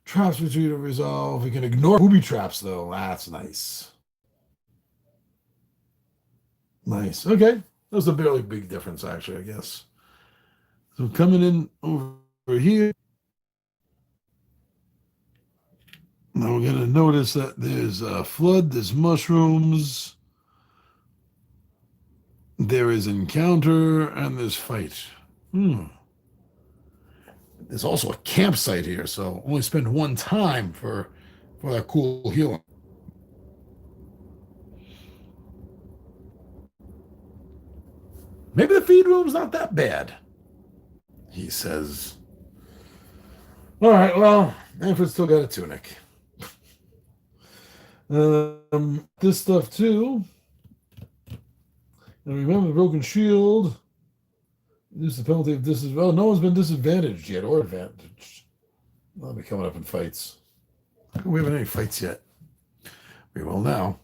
Traps, retreat, or resolve. We can ignore booby traps, though. That's nice. Nice. Okay. That was a barely big difference, actually, I guess. So coming in over here, now we're going to notice that there's a flood, there's mushrooms, there is encounter, and there's fight. There's also a campsite here, so only spend 1 time for that cool healing. Maybe the feed room's not that bad, he says. All right, well, Manfred's still got a tunic. This stuff too. And remember the broken shield. This is the penalty of disadvantage. Well, no one's been disadvantaged yet or advantaged. I'll be coming up in fights. We haven't any fights yet. We will now.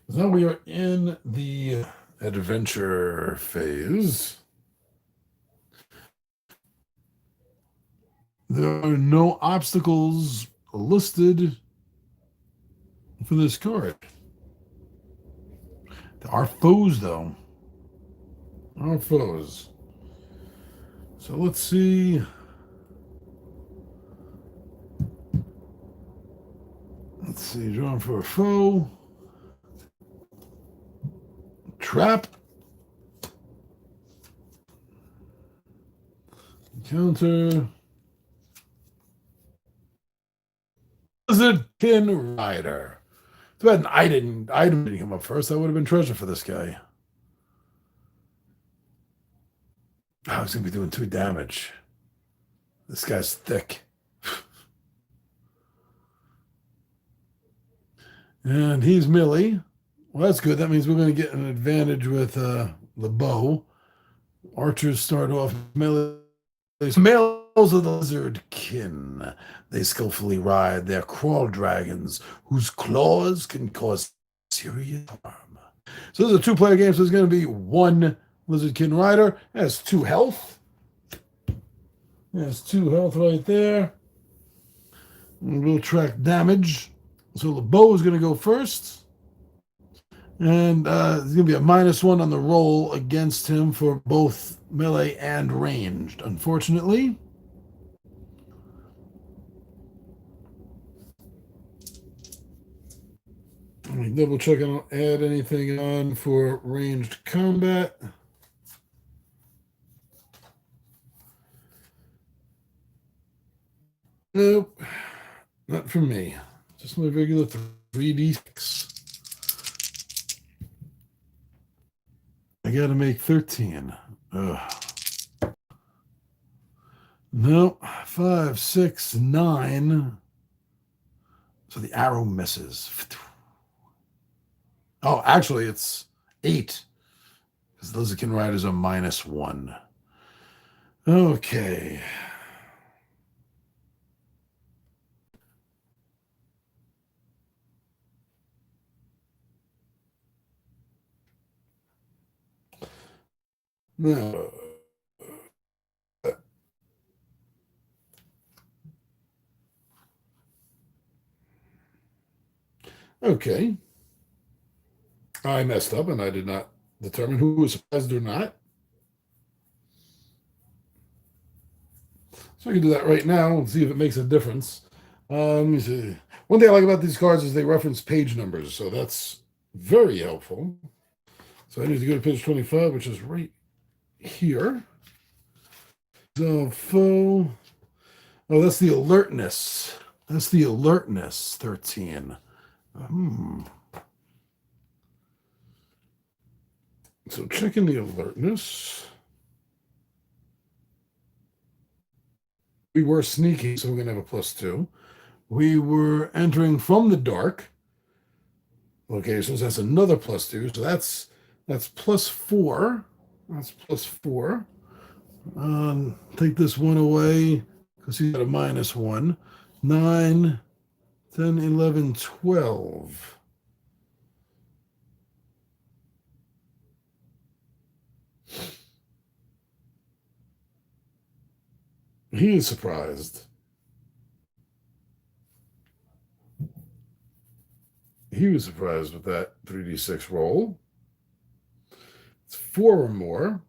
Now we are in the adventure phase. There are no obstacles listed for this card. There are foes, though. Our foes. So let's see. Let's see. Drawing for a foe. Trap. Counter. Lizardkin Rider. Too bad item didn't come up first. That would have been treasure for this guy. I was going to be doing 2 damage. This guy's thick. And he's melee. Well, that's good. That means we're going to get an advantage with the bow. Archers start off melee. Males of the lizard kin. They skillfully ride their crawl dragons, whose claws can cause serious harm. So this is a 2-player game, so there's going to be 1 lizardkin rider. Has 2 health. Has 2 health right there. And we'll track damage. So the bow is going to go first. And there's going to be a -1 on the roll against him for both melee and ranged, unfortunately. Let me double check I don't add anything on for ranged combat. Nope, not for me. Just my regular 3d6. I got to make 13. Ugh. Nope. 5, 6, 9. So the arrow misses. Oh, actually, it's 8. Because the Lizardkin Riders are -1. Okay. Now, okay. I messed up and I did not determine who was surprised or not. So I can do that right now and see if it makes a difference. Let me see. One thing I like about these cards is they reference page numbers, so that's very helpful. So I need to go to page 25, which is right here. So foe. Oh, that's the alertness. That's the alertness, 13. So checking the alertness. We were sneaking, so we're going to have a +2. We were entering from the dark locations. That's another +2. So that's +4. That's +4. Take this one away because he's got a -1. 9, 10, 11, 12. He is surprised. He was surprised with that 3d6 roll. It's 4 or more.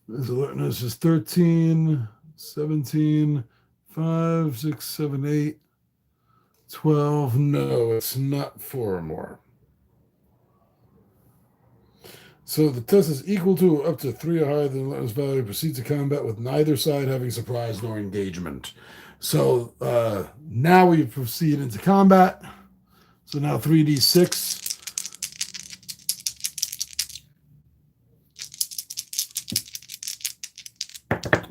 His alertness is 13, 17, 5, 6, 7, 8, 12. No, it's not 4 or more. So the test is equal to or up to 3 or higher than the alertness value. Proceed to combat with neither side having surprise nor engagement. So now we proceed into combat. So now 3d6.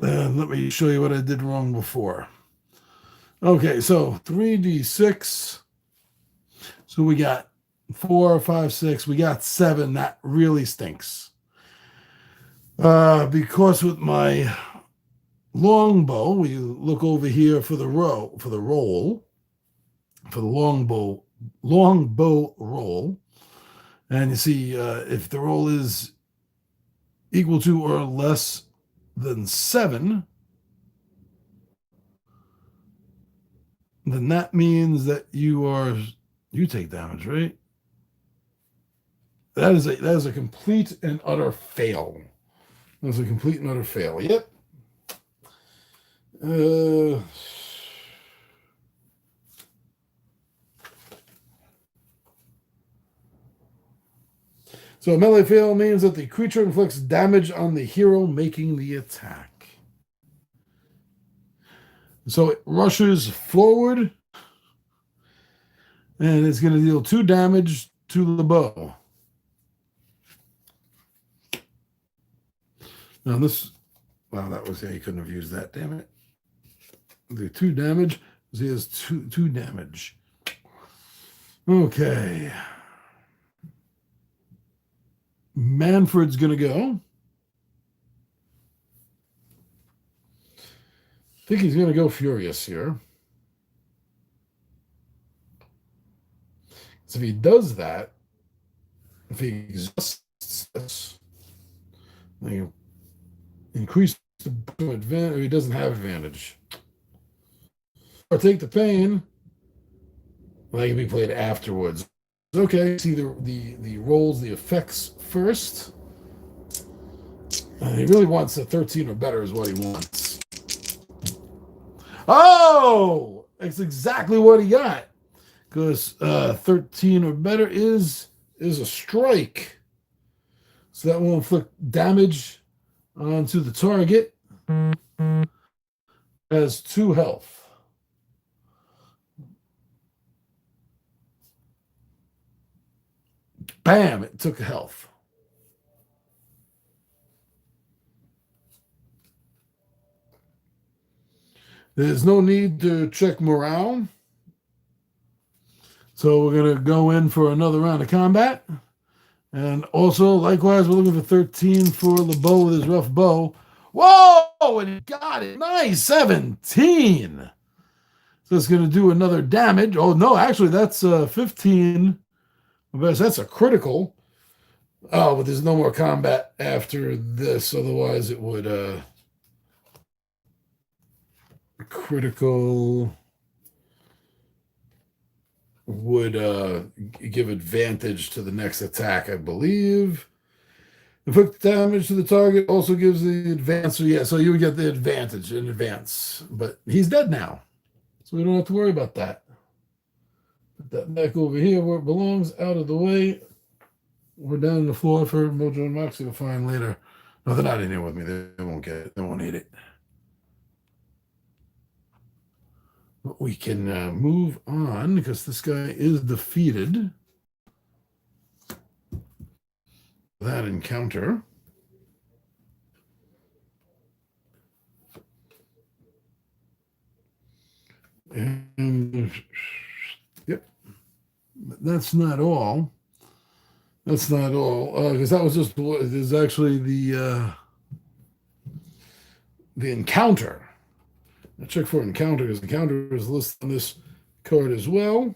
And let me show you what I did wrong before. Okay, so 3d6. So we got 4, 5, 6. We got 7. That really stinks. Because with my longbow, we look over here for the roll, for the longbow roll, and you see if the roll is equal to or less than 7, then that means that you take damage, right? That is a complete and utter fail. That's a complete and utter fail. Yep. So a melee fail means that the creature inflicts damage on the hero making the attack. So it rushes forward, and it's going to deal 2 damage to the bow. Now this, wow, that was, yeah, you couldn't have used that, damn it. The 2 damage, he has 2 damage. Okay. Manfred's going to go. I think he's going to go furious here. So if he does that, if he exhausts this, then you increase the advantage, or he doesn't have advantage. Or take the pain, well, that can be played afterwards. Okay, see the rolls, the effects first. He really wants a 13 or better is what he wants. Oh, that's exactly what he got. Because 13 or better is a strike. So that will inflict damage onto the target. Has 2 health. Bam, it took health. There's no need to check morale. So we're going to go in for another round of combat. And also, likewise, we're looking for 13 for LeBeau with his rough bow. Whoa! And he got it. Nice. 17. So it's going to do another damage. Oh, no, actually, that's 15. That's a critical. Oh, but there's no more combat after this. Otherwise, it would critical would give advantage to the next attack, I believe. Inflict damage to the target also gives the advance. So yeah, so you would get the advantage in advance. But he's dead now. So we don't have to worry about that. Put that back over here where it belongs, out of the way. We're down on the floor for Mojo and Moxie to find later. No, they're not in here with me. They won't get it. They won't need it. But we can move on because this guy is defeated. That encounter. And yep, but that's not all. That's not all, because that was just there's actually the encounter. I check for encounter because encounter is listed on this card as well.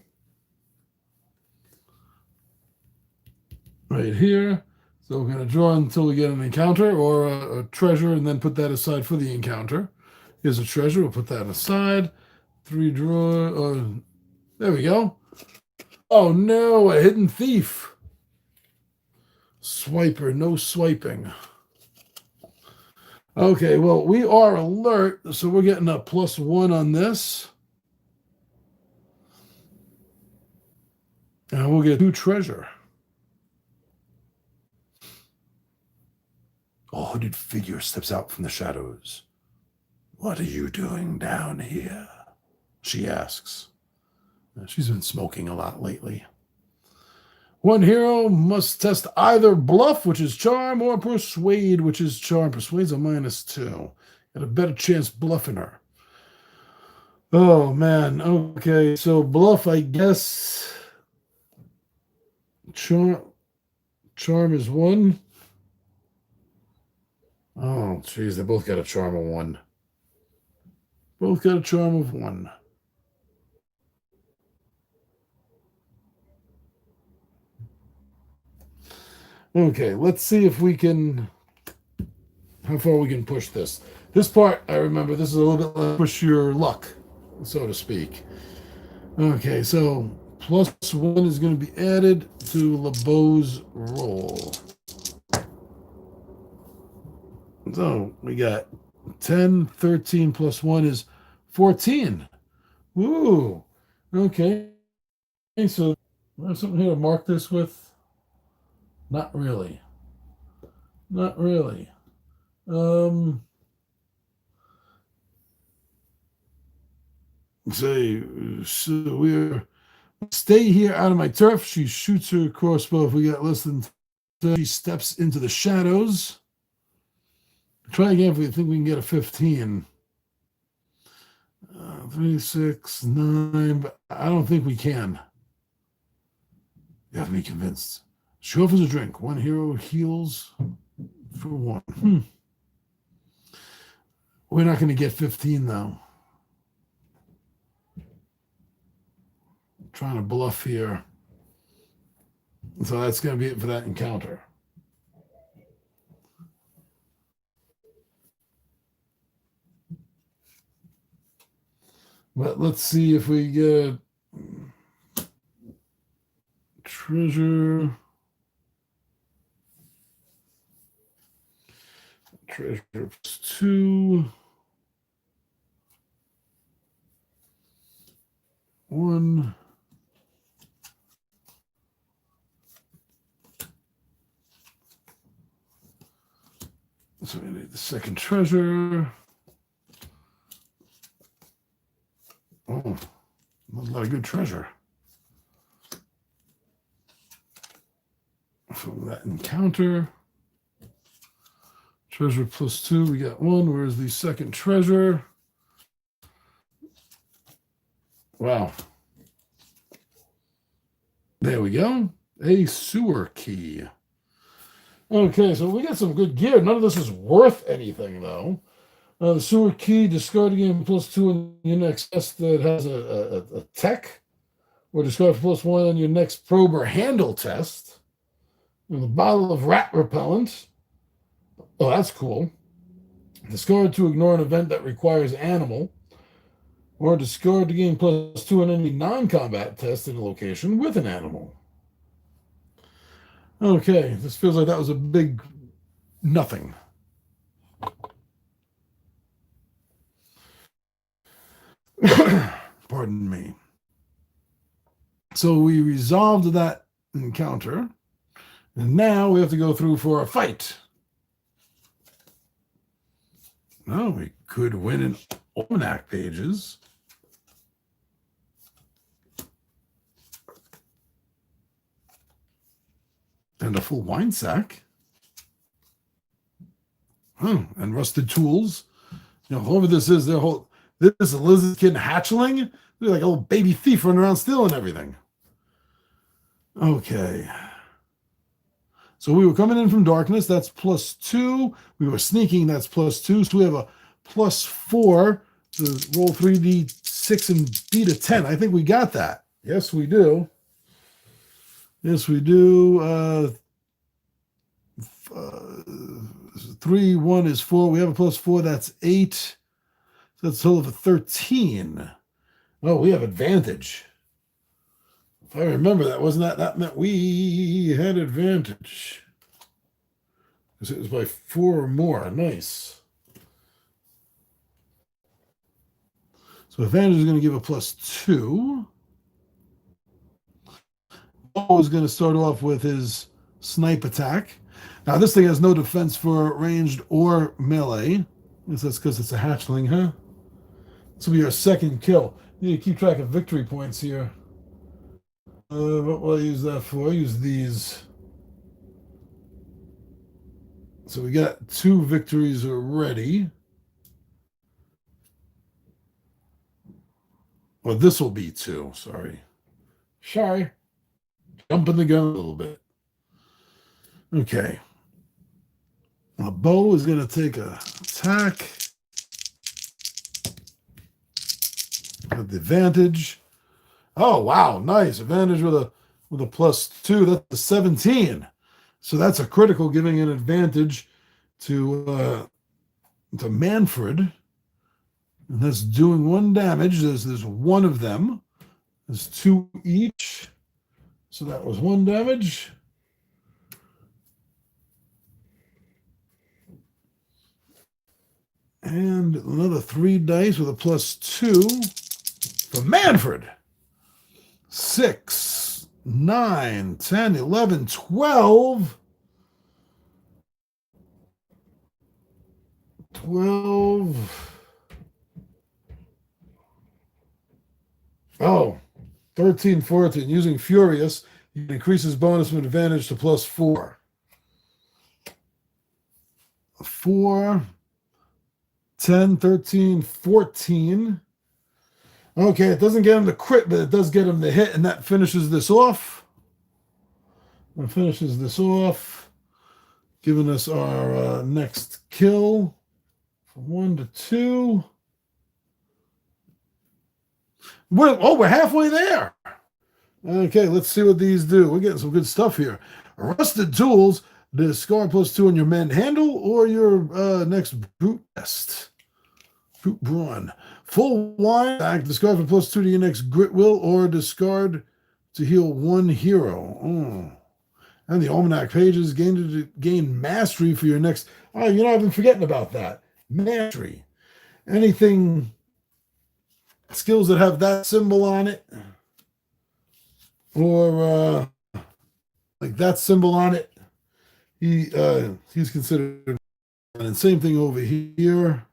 Right here. So we're going to draw until we get an encounter or a treasure and then put that aside for the encounter. Here's a treasure. We'll put that aside. 3 draw. There we go. Oh no, a hidden thief. Swiper, no swiping. Okay, well, we are alert, so we're getting a +1 on this. And we'll get 2 treasure. A hooded figure steps out from the shadows. What are you doing down here? She asks. She's been smoking a lot lately. One hero must test either bluff, which is charm, or persuade, which is charm. Persuade's a -2. Got a better chance bluffing her. Oh, man. Okay, so bluff, I guess. Charm is 1. Oh, geez, they both got a charm of 1. Both got a charm of 1. Okay, let's see if we can, how far we can push this. This part, I remember, this is a little bit like push your luck, so to speak. Okay, so +1 is going to be added to LeBeau's roll. So we got 10, 13 + 1 is 14. Woo! Okay, so I have something here to mark this with. Not really. Not really. So we're stay here out of my turf. She shoots her crossbow. If we got less than 30, she steps into the shadows. Try again if we think we can get a 15. 3, 6, 9, but I don't think we can. You have to be convinced. She offers a drink. One hero heals for 1. We're not going to get 15, though. I'm trying to bluff here. So that's going to be it for that encounter. But let's see if we get treasure. Treasure +2. 1. So we need the second treasure. Oh, a lot of good treasure. So that encounter. Treasure +2, we got 1. Where's the second treasure? Wow. There we go. A sewer key. Okay, so we got some good gear. None of this is worth anything, though. The sewer key, discard again +2 on your next test that has a tech, or discard +1 on your next probe or handle test. And a bottle of rat repellent. Oh, that's cool. Discard to ignore an event that requires animal, or discard to gain +2 on any non-combat test in a location with an animal. Okay, this feels like that was a big nothing. Pardon me. So we resolved that encounter, and now we have to go through for a fight. Now we could win an almanac pages. And a full wine sack. And rusted tools. You know, whoever this is, this is a lizard kid hatchling. They're like a little baby thief running around stealing everything. Okay. So we were coming in from darkness. That's +2. We were sneaking. That's +2. So we have a +4 to roll 3d6 and beat a 10. I think we got that. Yes, we do. Yes, we do. 3, 1 is 4. We have a +4. That's 8. So that's a total of 13. Oh, we have advantage. If I remember that, wasn't that meant we had advantage? Because it was by 4 or more. Nice. So advantage is going to give a +2. Bo is going to start off with his snipe attack. Now, this thing has no defense for ranged or melee. I guess that's because it's a hatchling, huh? This will be our second kill. You need to keep track of victory points here. What will I use that for? I use these. So we got 2 victories already. Well, this will be 2. Sorry. Jumping the gun a little bit. Okay. Now, Bo is going to take a attack. With the advantage. Oh, wow. Nice. Advantage with a +2. That's a 17. So that's a critical, giving an advantage to Manfred. And that's doing 1 damage. There's 1 of them. There's 2 each. So that was 1 damage. And another 3 dice with a +2 for Manfred. 6, 9, 10, 11, 12. 12. Oh, 13, 14. Using Furious, he increases bonus with advantage to +4. 4, 10, 13, 14. Okay, it doesn't get him the crit, but it does get him the hit, and that finishes this off. Giving us our next kill from 1 to 2. We're halfway there. Okay, let's see what these do. We're getting some good stuff here. Rusted tools, discard +2 on your manhandle or your next brute test. Brute brawn. Full wine act, discard for +2 to your next grit will or discard to heal 1 hero. And the almanac pages gain mastery for your next. Oh, you know, I've been forgetting about that. Mastery. Anything, skills that have that symbol on it, or like that symbol on it, he's considered. And same thing over here.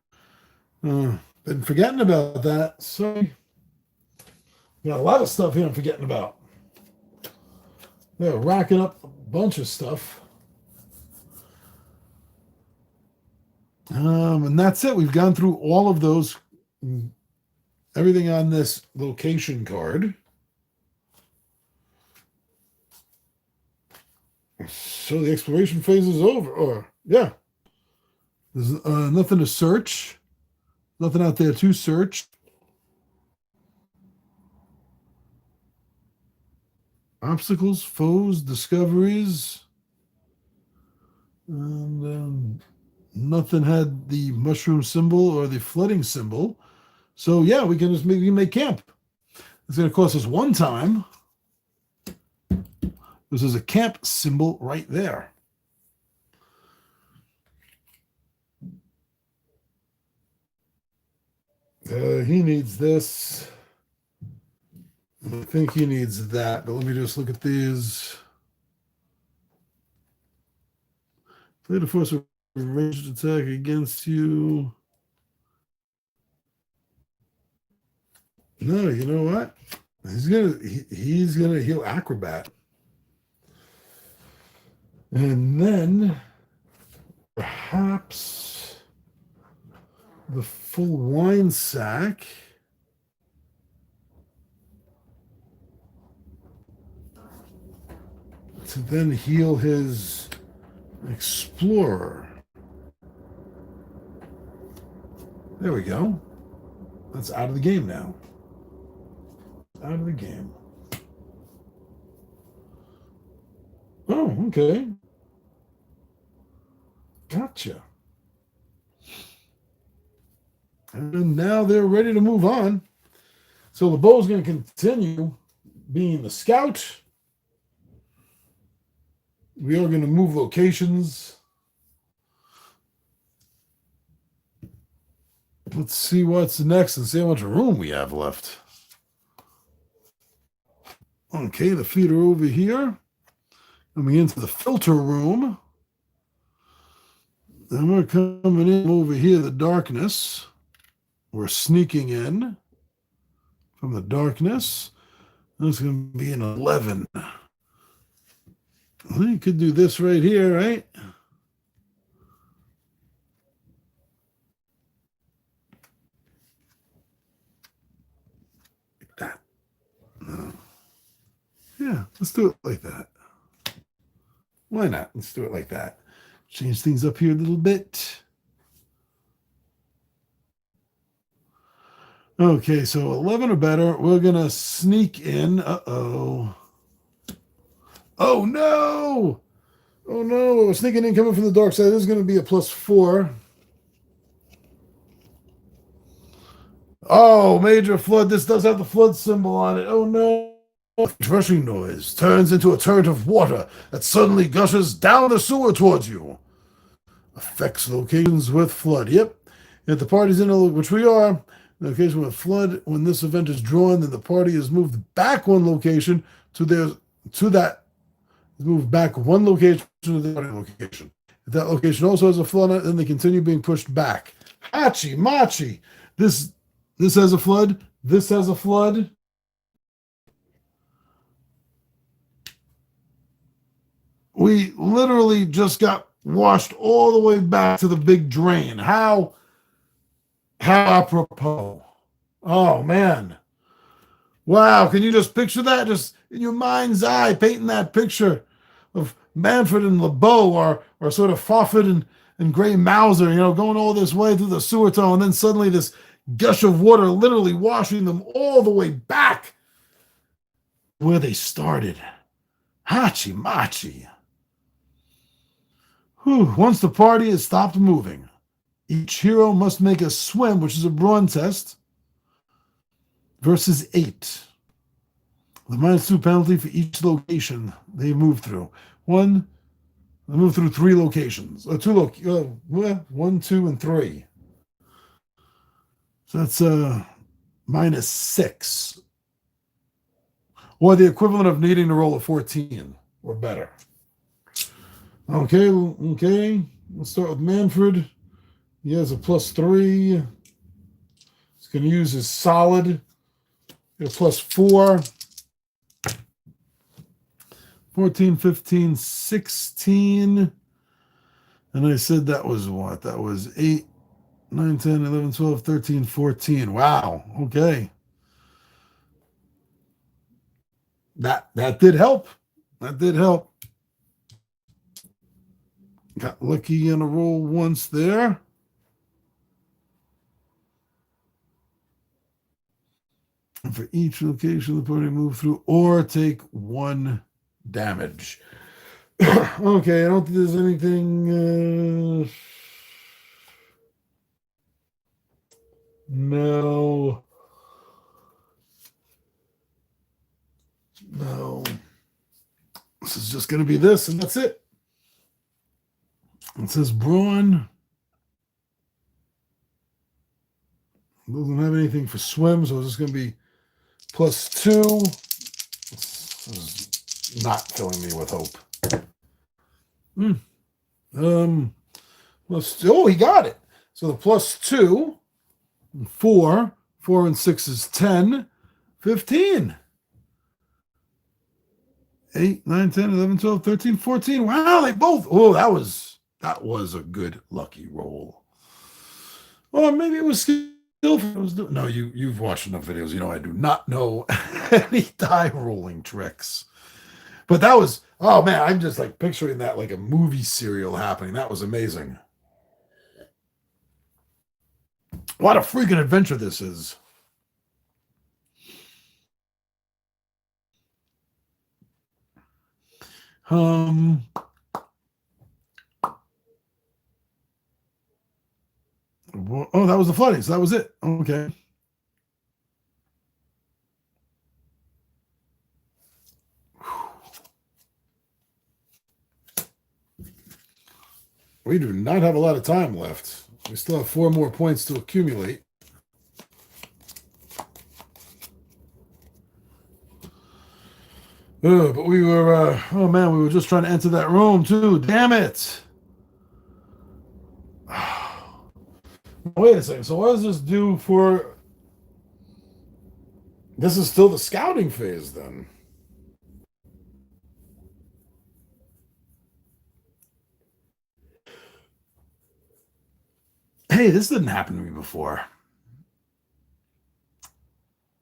Been forgetting about that. Sorry. Got a lot of stuff here I'm forgetting about. They're racking up a bunch of stuff. And that's it. We've gone through all of those. Everything on this location card. So the exploration phase is over. Yeah. There's nothing to search. Nothing out there to search. Obstacles, foes, discoveries. And nothing had the mushroom symbol or the flooding symbol. So yeah, we can just make camp. It's going to cost us 1 time. This is a camp symbol right there. He needs this. I think he needs that, but let me just look at these. Play to force a ranged attack against you. No, you know what? He's gonna heal Acrobat. And then perhaps the full wine sack. To then heal his explorer. There we go. That's out of the game now. Out of the game. Oh, okay. Gotcha. And now they're ready to move on. So LeBeau's going to continue being the scout. We are going to move locations. Let's see what's next and see how much room we have left. Okay, the feet are over here. Coming into the filter room. Then we're coming in over here, the darkness. We're sneaking in from the darkness. That's going to be an 11. Well, you could do this right here, right? Like that. No. Yeah, let's do it like that. Why not? Let's do it like that. Change things up here a little bit. Okay, so 11 or better. We're going to sneak in. Uh-oh. Oh, no! Oh, no. Sneaking in coming from the dark side. This is going to be a +4. Oh, major flood. This does have the flood symbol on it. Oh, no. Rushing noise turns into a torrent of water that suddenly gushes down the sewer towards you. Affects locations with flood. Yep. If the party's in a, which we are, location with flood, when this event is drawn, then the party is moved back one location move back one location to the other location. If that location also has a flood on it, then they continue being pushed back. Hachi Machi. This has a flood. This has a flood. We literally just got washed all the way back to the big drain. How apropos. Oh, man. Wow, can you just picture that? Just in your mind's eye, painting that picture of Manfred and LeBeau or sort of Fawcett and Gray Mauser, going all this way through the sewer tunnel, and then suddenly this gush of water literally washing them all the way back where they started. Hachi Machi. Once the party has stopped moving, each hero must make a swim, which is a brawn test, versus 8. The -2 penalty for each location they move through. They move through 3 locations. 1, 2, and 3. So that's -6. Or the equivalent of needing to roll a 14 or better. Okay. Let's start with Manfred. He has a +3. He's going to use his solid. A +4. 14, 15, 16. And I said that was what? That was 8, 9, 10, 11, 12, 13, 14. Wow. Okay. That did help. That did help. Got lucky on a roll once there. And for each location the party move through or take 1 damage. Okay, I don't think there's anything. No. This is just going to be this, and that's it. It says Braun. Doesn't have anything for swim, so it's just going to be +2. This is not filling me with hope. Oh, he got it. So the +2, 4, 4 and 6 is 10, 15. 8, 9, 10, 11, 12, 13, 14. Wow, they both. Oh, that was a good lucky roll. Well, maybe it was skill. No, you've watched enough videos. You know I do not know any die rolling tricks. But that was, oh man, I'm just like picturing that like a movie serial happening. That was amazing. What a freaking adventure this is. Oh, that was the flooding. So that was it. Okay. We do not have a lot of time left. We still have 4 more points to accumulate. But we were, oh man, we were just trying to enter that room too. Damn it. Wait a second. So what does this do for... This is still the scouting phase then. Hey, this didn't happen to me before.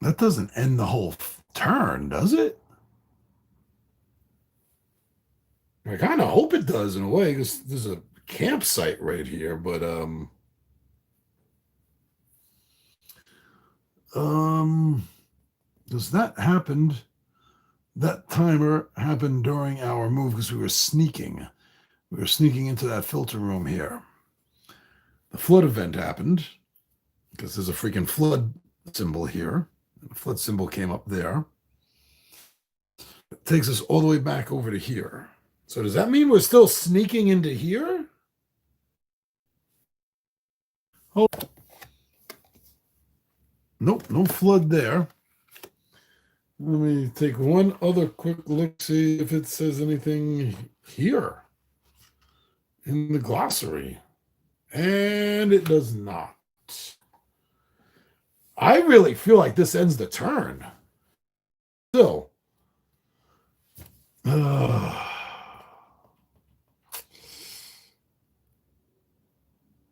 That doesn't end the whole turn, does it? I kind of hope it does in a way, because there's a campsite right here, but does that happen? That timer happened during our move because we were sneaking. We were sneaking into that filter room here. The flood event happened because there's a freaking flood symbol here. The flood symbol came up there. It takes us all the way back over to here. So does that mean we're still sneaking into here? Oh, nope, no flood there. Let me take one other quick look, see if it says anything here in the glossary. And it does not. I really feel like this ends the turn. Still.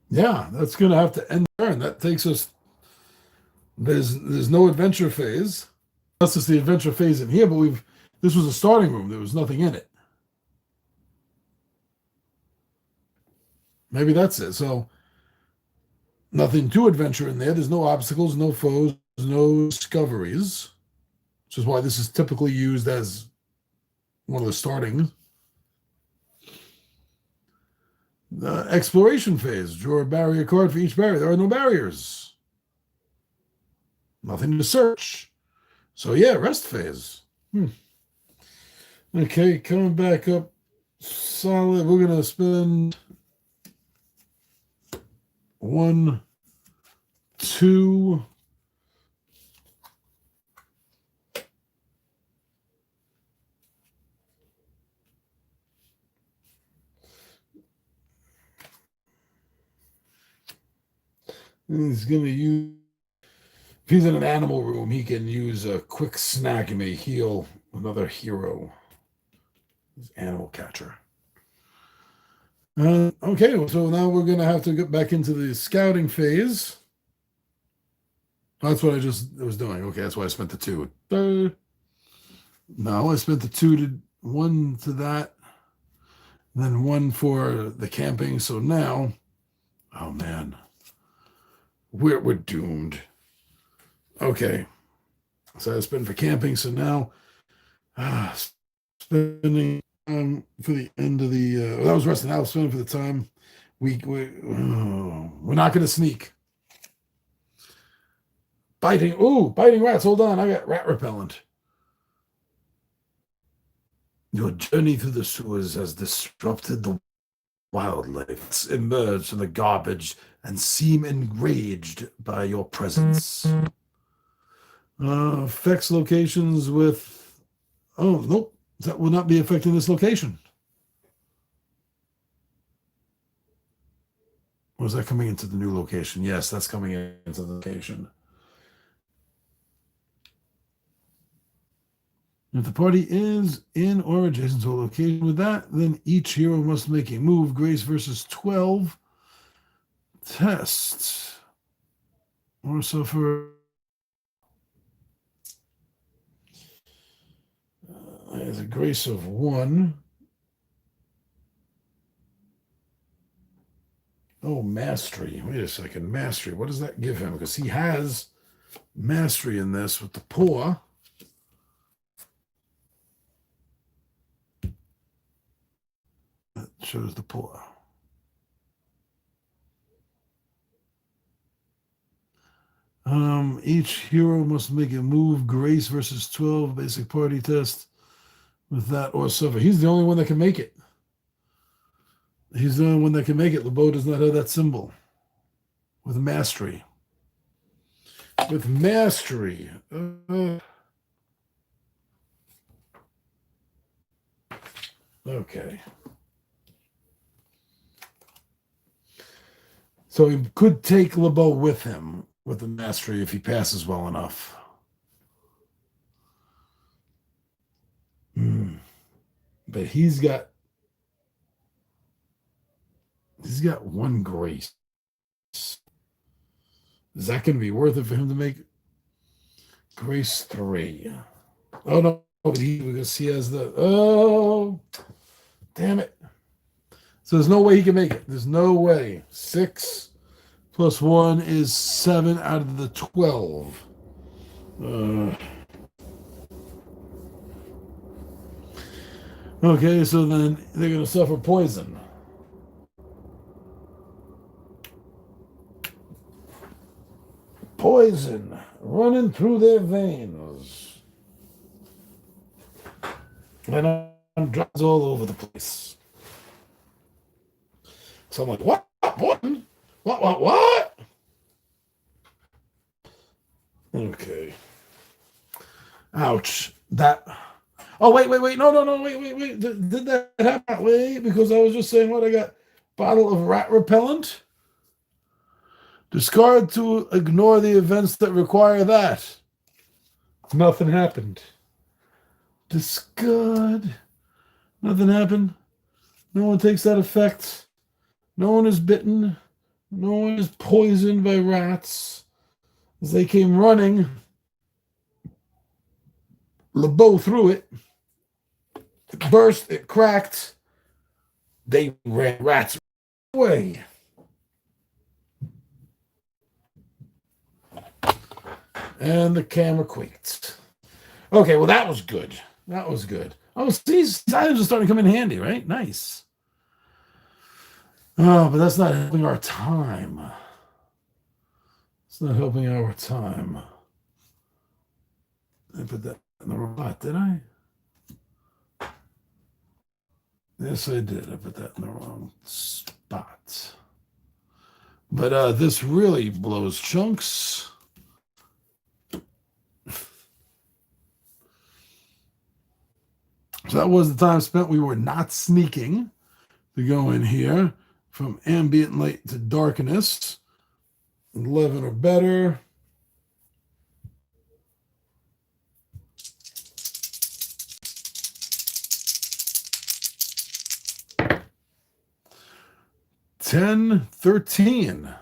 Yeah, that's going to have to end the turn. That takes us... There's no adventure phase. Unless it's the adventure phase in here, but this was a starting room. There was nothing in it. Maybe that's it. So nothing to adventure in there. There's no obstacles, no foes, no discoveries, which is why this is typically used as one of the starting. The exploration phase. Draw a barrier card for each barrier. There are no barriers. Nothing to search. So yeah, rest phase. Okay, coming back up solid. We're going to spend 1, 2. He's going to use... If he's in an animal room, he can use a quick snack and may heal another hero. His animal catcher. Okay, so now we're going to have to get back into the scouting phase. That's what I was doing. Okay, that's why I spent the 2. No, I spent the 2 to 1 to that, and then 1 for the camping. So now, oh man, we're doomed. Okay, so I spent for camping. So now, spending for the end of the that was resting. I was spending for the time. We're not going to sneak. Biting rats. Hold on, I got rat repellent. Your journey through the sewers has disrupted the wildlife emerge from the garbage and seem enraged by your presence. Affects locations with... Oh, nope. That will not be affecting this location. Was that coming into the new location? Yes, that's coming into the location. If the party is in or adjacent to a location with that, then each hero must make a move. Grace versus 12. Test. Or suffer. There's a grace of 1. Oh, mastery. Wait a second. Mastery. What does that give him? Because he has mastery in this with the poor. That shows the poor. Each hero must make a move. Grace versus 12. Basic party test with that or suffer. He's the only one that can make it. He's the only one that can make it. LeBeau does not have that symbol. With mastery. With mastery. Okay. So he could take LeBeau with him with the mastery if he passes well enough. But he's got 1 grace. Is that going to be worth it for him to make grace 3? Oh no, because he has the... Oh, damn it. So there's no way he can make it. There's no way. 6 plus 1 is 7 out of the 12. Okay, so then they're going to suffer poison. Poison running through their veins. And drops all over the place. So I'm like, what? What? Okay. Ouch. That... Oh, wait. No, wait. Did that happen that way? Because I was just saying what I got. Bottle of rat repellent. Discard to ignore the events that require that. Nothing happened. Discard. Nothing happened. No one takes that effect. No one is bitten. No one is poisoned by rats. As they came running, LeBeau threw it. It burst. It cracked. They ran rats away. And the camera quaked. Okay, well, that was good. Oh, these items are starting to come in handy, right? Nice. Oh, but that's not helping our time. It's not helping our time. I put that in the wrong spot, did I? Yes, I did. I put that in the wrong spot. But this really blows chunks. So that was the time spent. We were not sneaking to go in here from ambient light to darkness. 11 or better. $10, $13.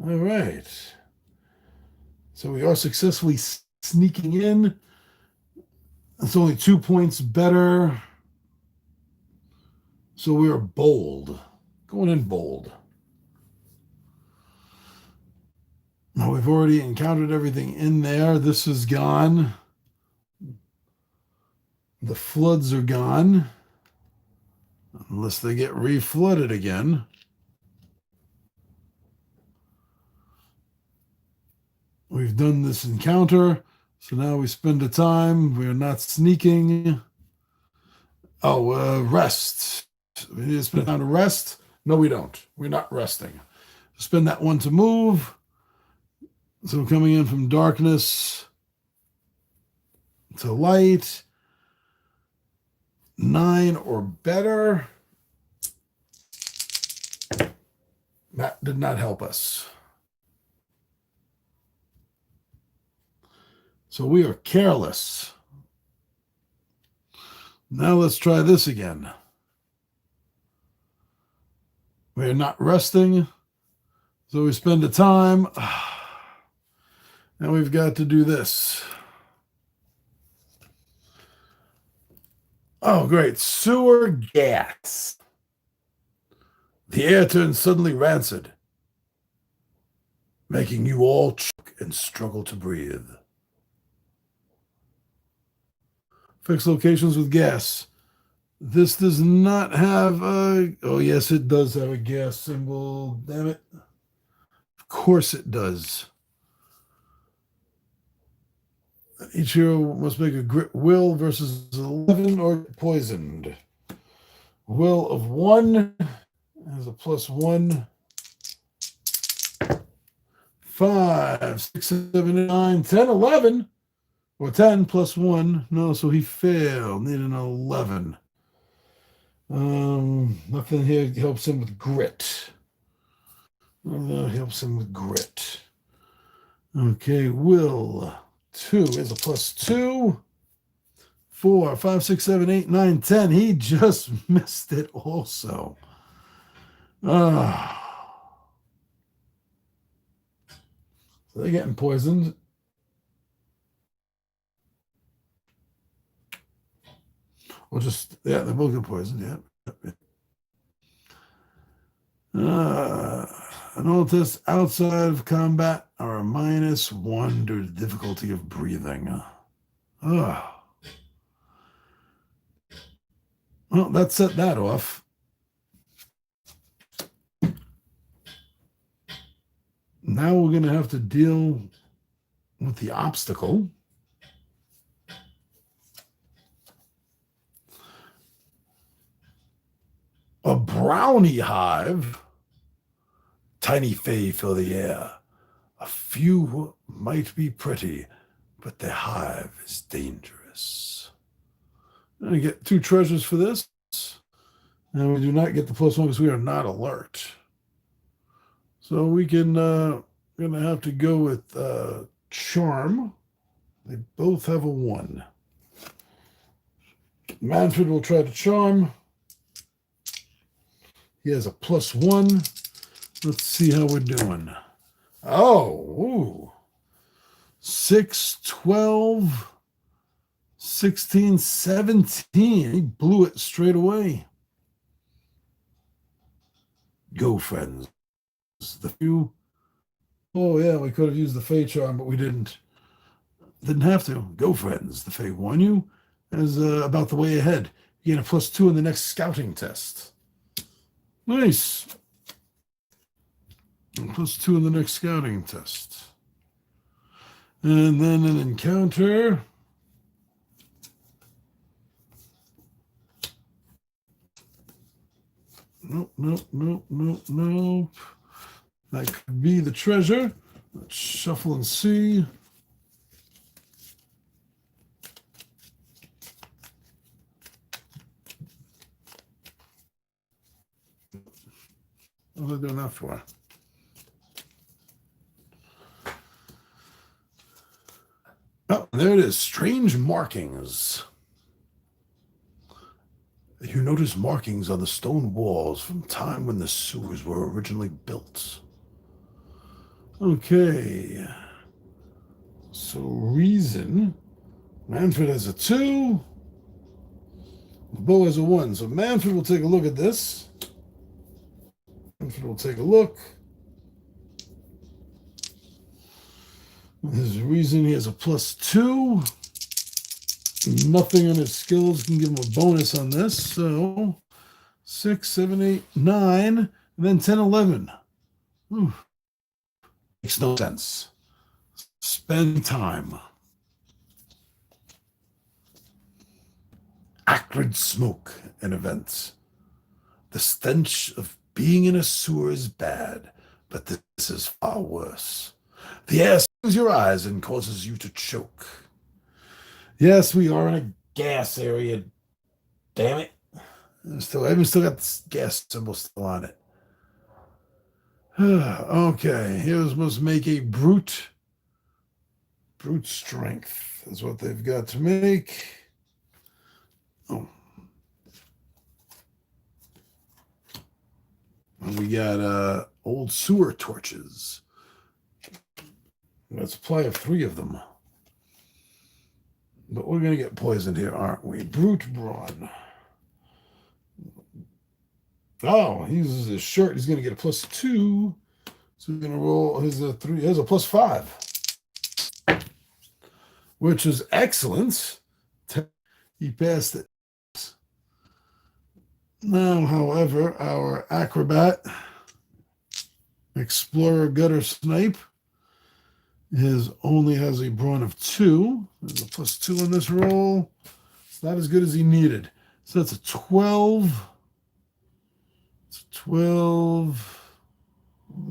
All right. So we are successfully sneaking in. It's only 2 points better. So we are bold. Going in bold. Now we've already encountered everything in there. This is gone. The floods are gone. Unless they get re-flooded again. We've done this encounter. So now we spend the time. We are not sneaking. Oh, rest. We need to spend time to rest. No, we don't. We're not resting. Spend that one to move. So coming in from darkness to light. 9 or better. That did not help us. So we are careless. Now let's try this again. We're not resting, so we spend the time. Now we've got to do this. Oh, great. Sewer gas. The air turns suddenly rancid, making you all choke and struggle to breathe. Fixed locations with gas. This does not have a... Oh, yes, it does have a gas symbol. Damn it. Of course it does. Each hero must make a grit will versus 11 or poisoned. Will of 1 has a +1. 5, 6, 7, 9, 10, 11. Or 10 + 1. No, so he failed. Need an 11. Nothing here helps him with grit. Nothing helps him with grit. Okay, will 2 is a +2. 4, 5, 6, 7, 8, 9, 10. He just missed it also. So they're getting poisoned. Or just, yeah, they're both getting poisoned, yeah. And all tests outside of combat are a -1 due to difficulty of breathing. Well, that set that off. Now we're going to have to deal with the obstacle. A brownie hive. Tiny fae fill the air. A few might be pretty, but the hive is dangerous. I'm going to get 2 treasures for this. And we do not get the +1 because we are not alert. So we can, going to have to go with charm. They both have a 1. Manfred will try to charm. He has a +1. Let's see how we're doing. Oh, ooh. 6, 12, 16, 17. He blew it straight away. Go, friends. The few. Oh, yeah, we could have used the Fey charm, but we didn't. Didn't have to. Go, friends. The Fey warn you as about the way ahead. You get a +2 in the next scouting test. Nice. +2 in the next scouting test. And then an encounter. Nope, nope, nope, nope, nope. That could be the treasure. Let's shuffle and see. What was I doing that for? Oh, there it is. Strange markings. You notice markings on the stone walls from time when the sewers were originally built. Okay. So reason. Manfred has a 2. Bo has a 1. So Manfred will take a look at this. Manfred will take a look. His reason, he has a +2. Nothing on his skills can give him a bonus on this. So 6, 7, 8, 9, and then 10, 11. Whew. Makes no sense. Spend time. Acrid smoke and events. The stench of being in a sewer is bad, but this is far worse. The air stings your eyes and causes you to choke. Yes, we are in a gas area. Damn it. I still got this gas symbol still on it. Okay, here's must make a brute. Brute strength is what they've got to make. Oh. And we got old sewer torches. Let's apply 3 of them. But we're going to get poisoned here, aren't we? Brute brawn. Oh, he uses his shirt. He's going to get a +2. So we're going to roll his 3. There's a +5, which is excellent. He passed it. Now, however, our acrobat, explorer, gutter, snipe, only has a brawn of 2. There's a +2 in this roll. It's not as good as he needed. So that's a 12. It's a 12.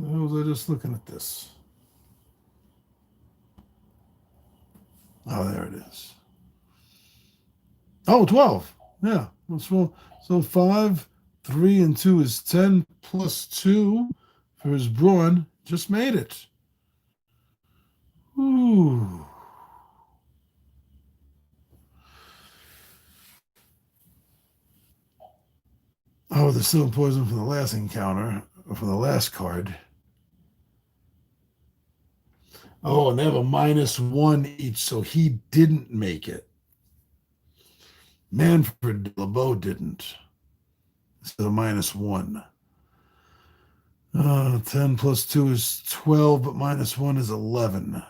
How was I just looking at this? Oh, there it is. Oh, 12. Yeah. So 5, 3, and 2 is 10 +2 for his brawn. Just made it. Ooh. Oh, there's still poison from the last encounter, from the last card. Oh, and they have a -1 each, so he didn't make it. Manfred LeBeau didn't. So a -1. 10 +2 is 12, but -1 is 11.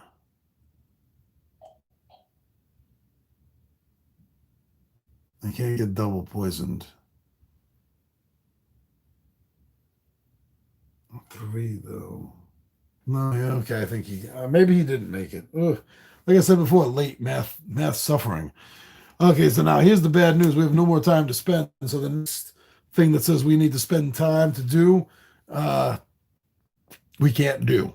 I can't get double poisoned. 3 though. No, yeah, okay. I think maybe he didn't make it. Ugh. Like I said before, late math suffering. Okay, so now here's the bad news. We have no more time to spend. So the next thing that says we need to spend time to do, we can't do.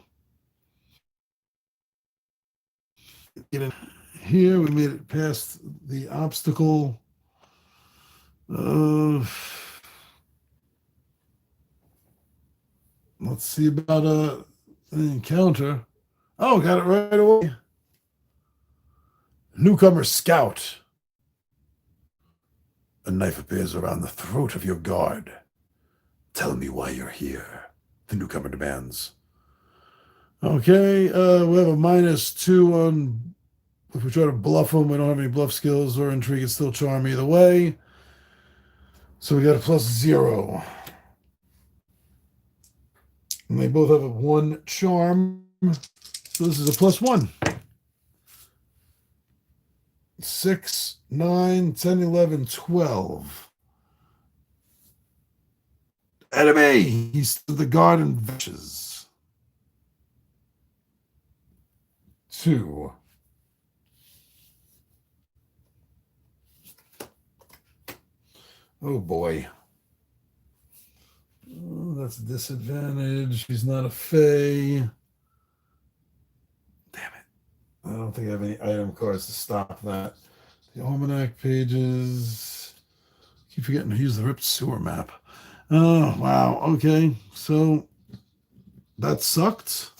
Get in here. We made it past the obstacle. Let's see about an encounter. Oh, got it right away. Newcomer Scout. A knife appears around the throat of your guard. Tell me why you're here, the newcomer demands. Okay, we have a -2 on, if we try to bluff him, we don't have any bluff skills or intrigue, it's still charm either way. So we got a +0. And they both have a 1 charm. So this is a +1. 6, 9, 10, 11, 12. Enemy! He stood the guard and vanishes. 2. Oh boy. Oh, that's a disadvantage. He's not a Fae. Damn it. I don't think I have any item cards to stop that. The almanac pages. Keep forgetting to use the ripped sewer map. Oh, wow. Okay. So that sucked.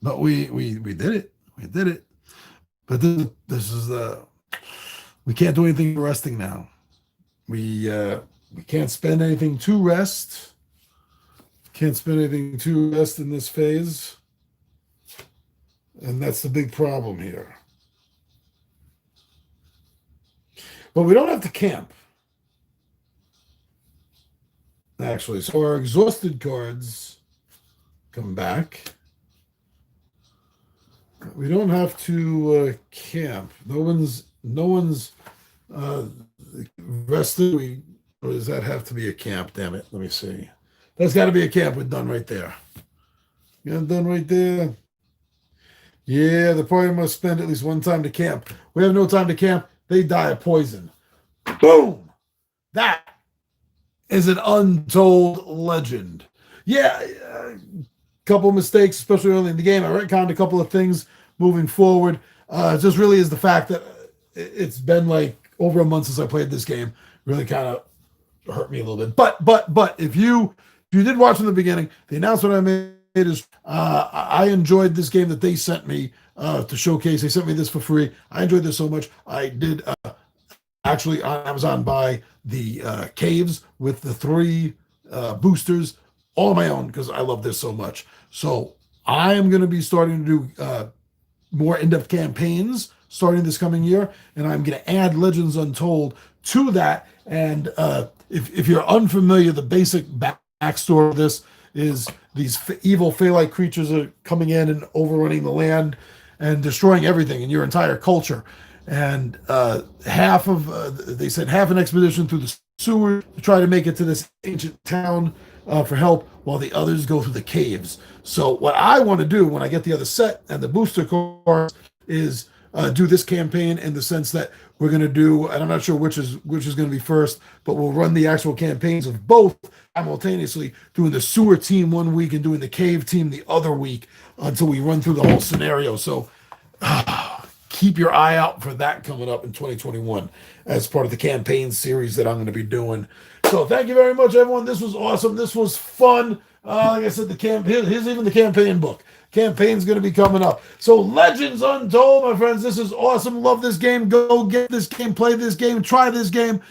But we did it. We did it. But this is we can't do anything for resting now. We can't spend anything to rest. Can't spend anything to rest in this phase. And that's the big problem here. But we don't have to camp. Actually, so our exhausted cards come back. We don't have to camp. No one's rested. Or does that have to be a camp? Damn it. Let me see. That's got to be a camp. We're done right there. Yeah, done right there. Yeah, the party must spend at least one time to camp. We have no time to camp. They die of poison. Boom. That is an untold legend. Yeah, a couple mistakes, especially early in the game. I retconned a couple of things moving forward. It just really is the fact that it's been like over a month since I played this game. Really kind of hurt me a little bit. But if you did watch from the beginning, the announcement I made is I enjoyed this game that they sent me to showcase. They sent me this for free. I enjoyed this so much. I did actually on Amazon buy the caves with the 3 boosters all on my own because I love this so much. So I am going to be starting to do more in-depth campaigns starting this coming year, and I'm going to add Legends Untold to that. And if you're unfamiliar, the basic backstory of this is these evil Fey-like creatures are coming in and overrunning the land and destroying everything in your entire culture. And they sent half an expedition through the sewer to try to make it to this ancient town for help, while the others go through the caves. So what I want to do when I get the other set and the booster cards is do this campaign in the sense that we're going to do, and I'm not sure which is going to be first, but we'll run the actual campaigns of both simultaneously, doing the sewer team one week and doing the cave team the other week until we run through the whole scenario. So keep your eye out for that coming up in 2021 as part of the campaign series that I'm going to be doing. So thank you very much, everyone. This was awesome. This was fun. Like I said, here's even the campaign book. Campaign's going to be coming up. So Legends Untold, my friends, this is awesome. Love this game. Go get this game, play this game, try this game.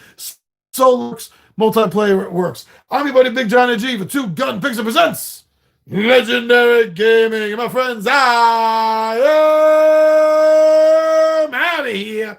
Solo works, multiplayer works. I'm your buddy Big John G for Two Gun Pixel presents Legendary Gaming. And my friends, I am out of here.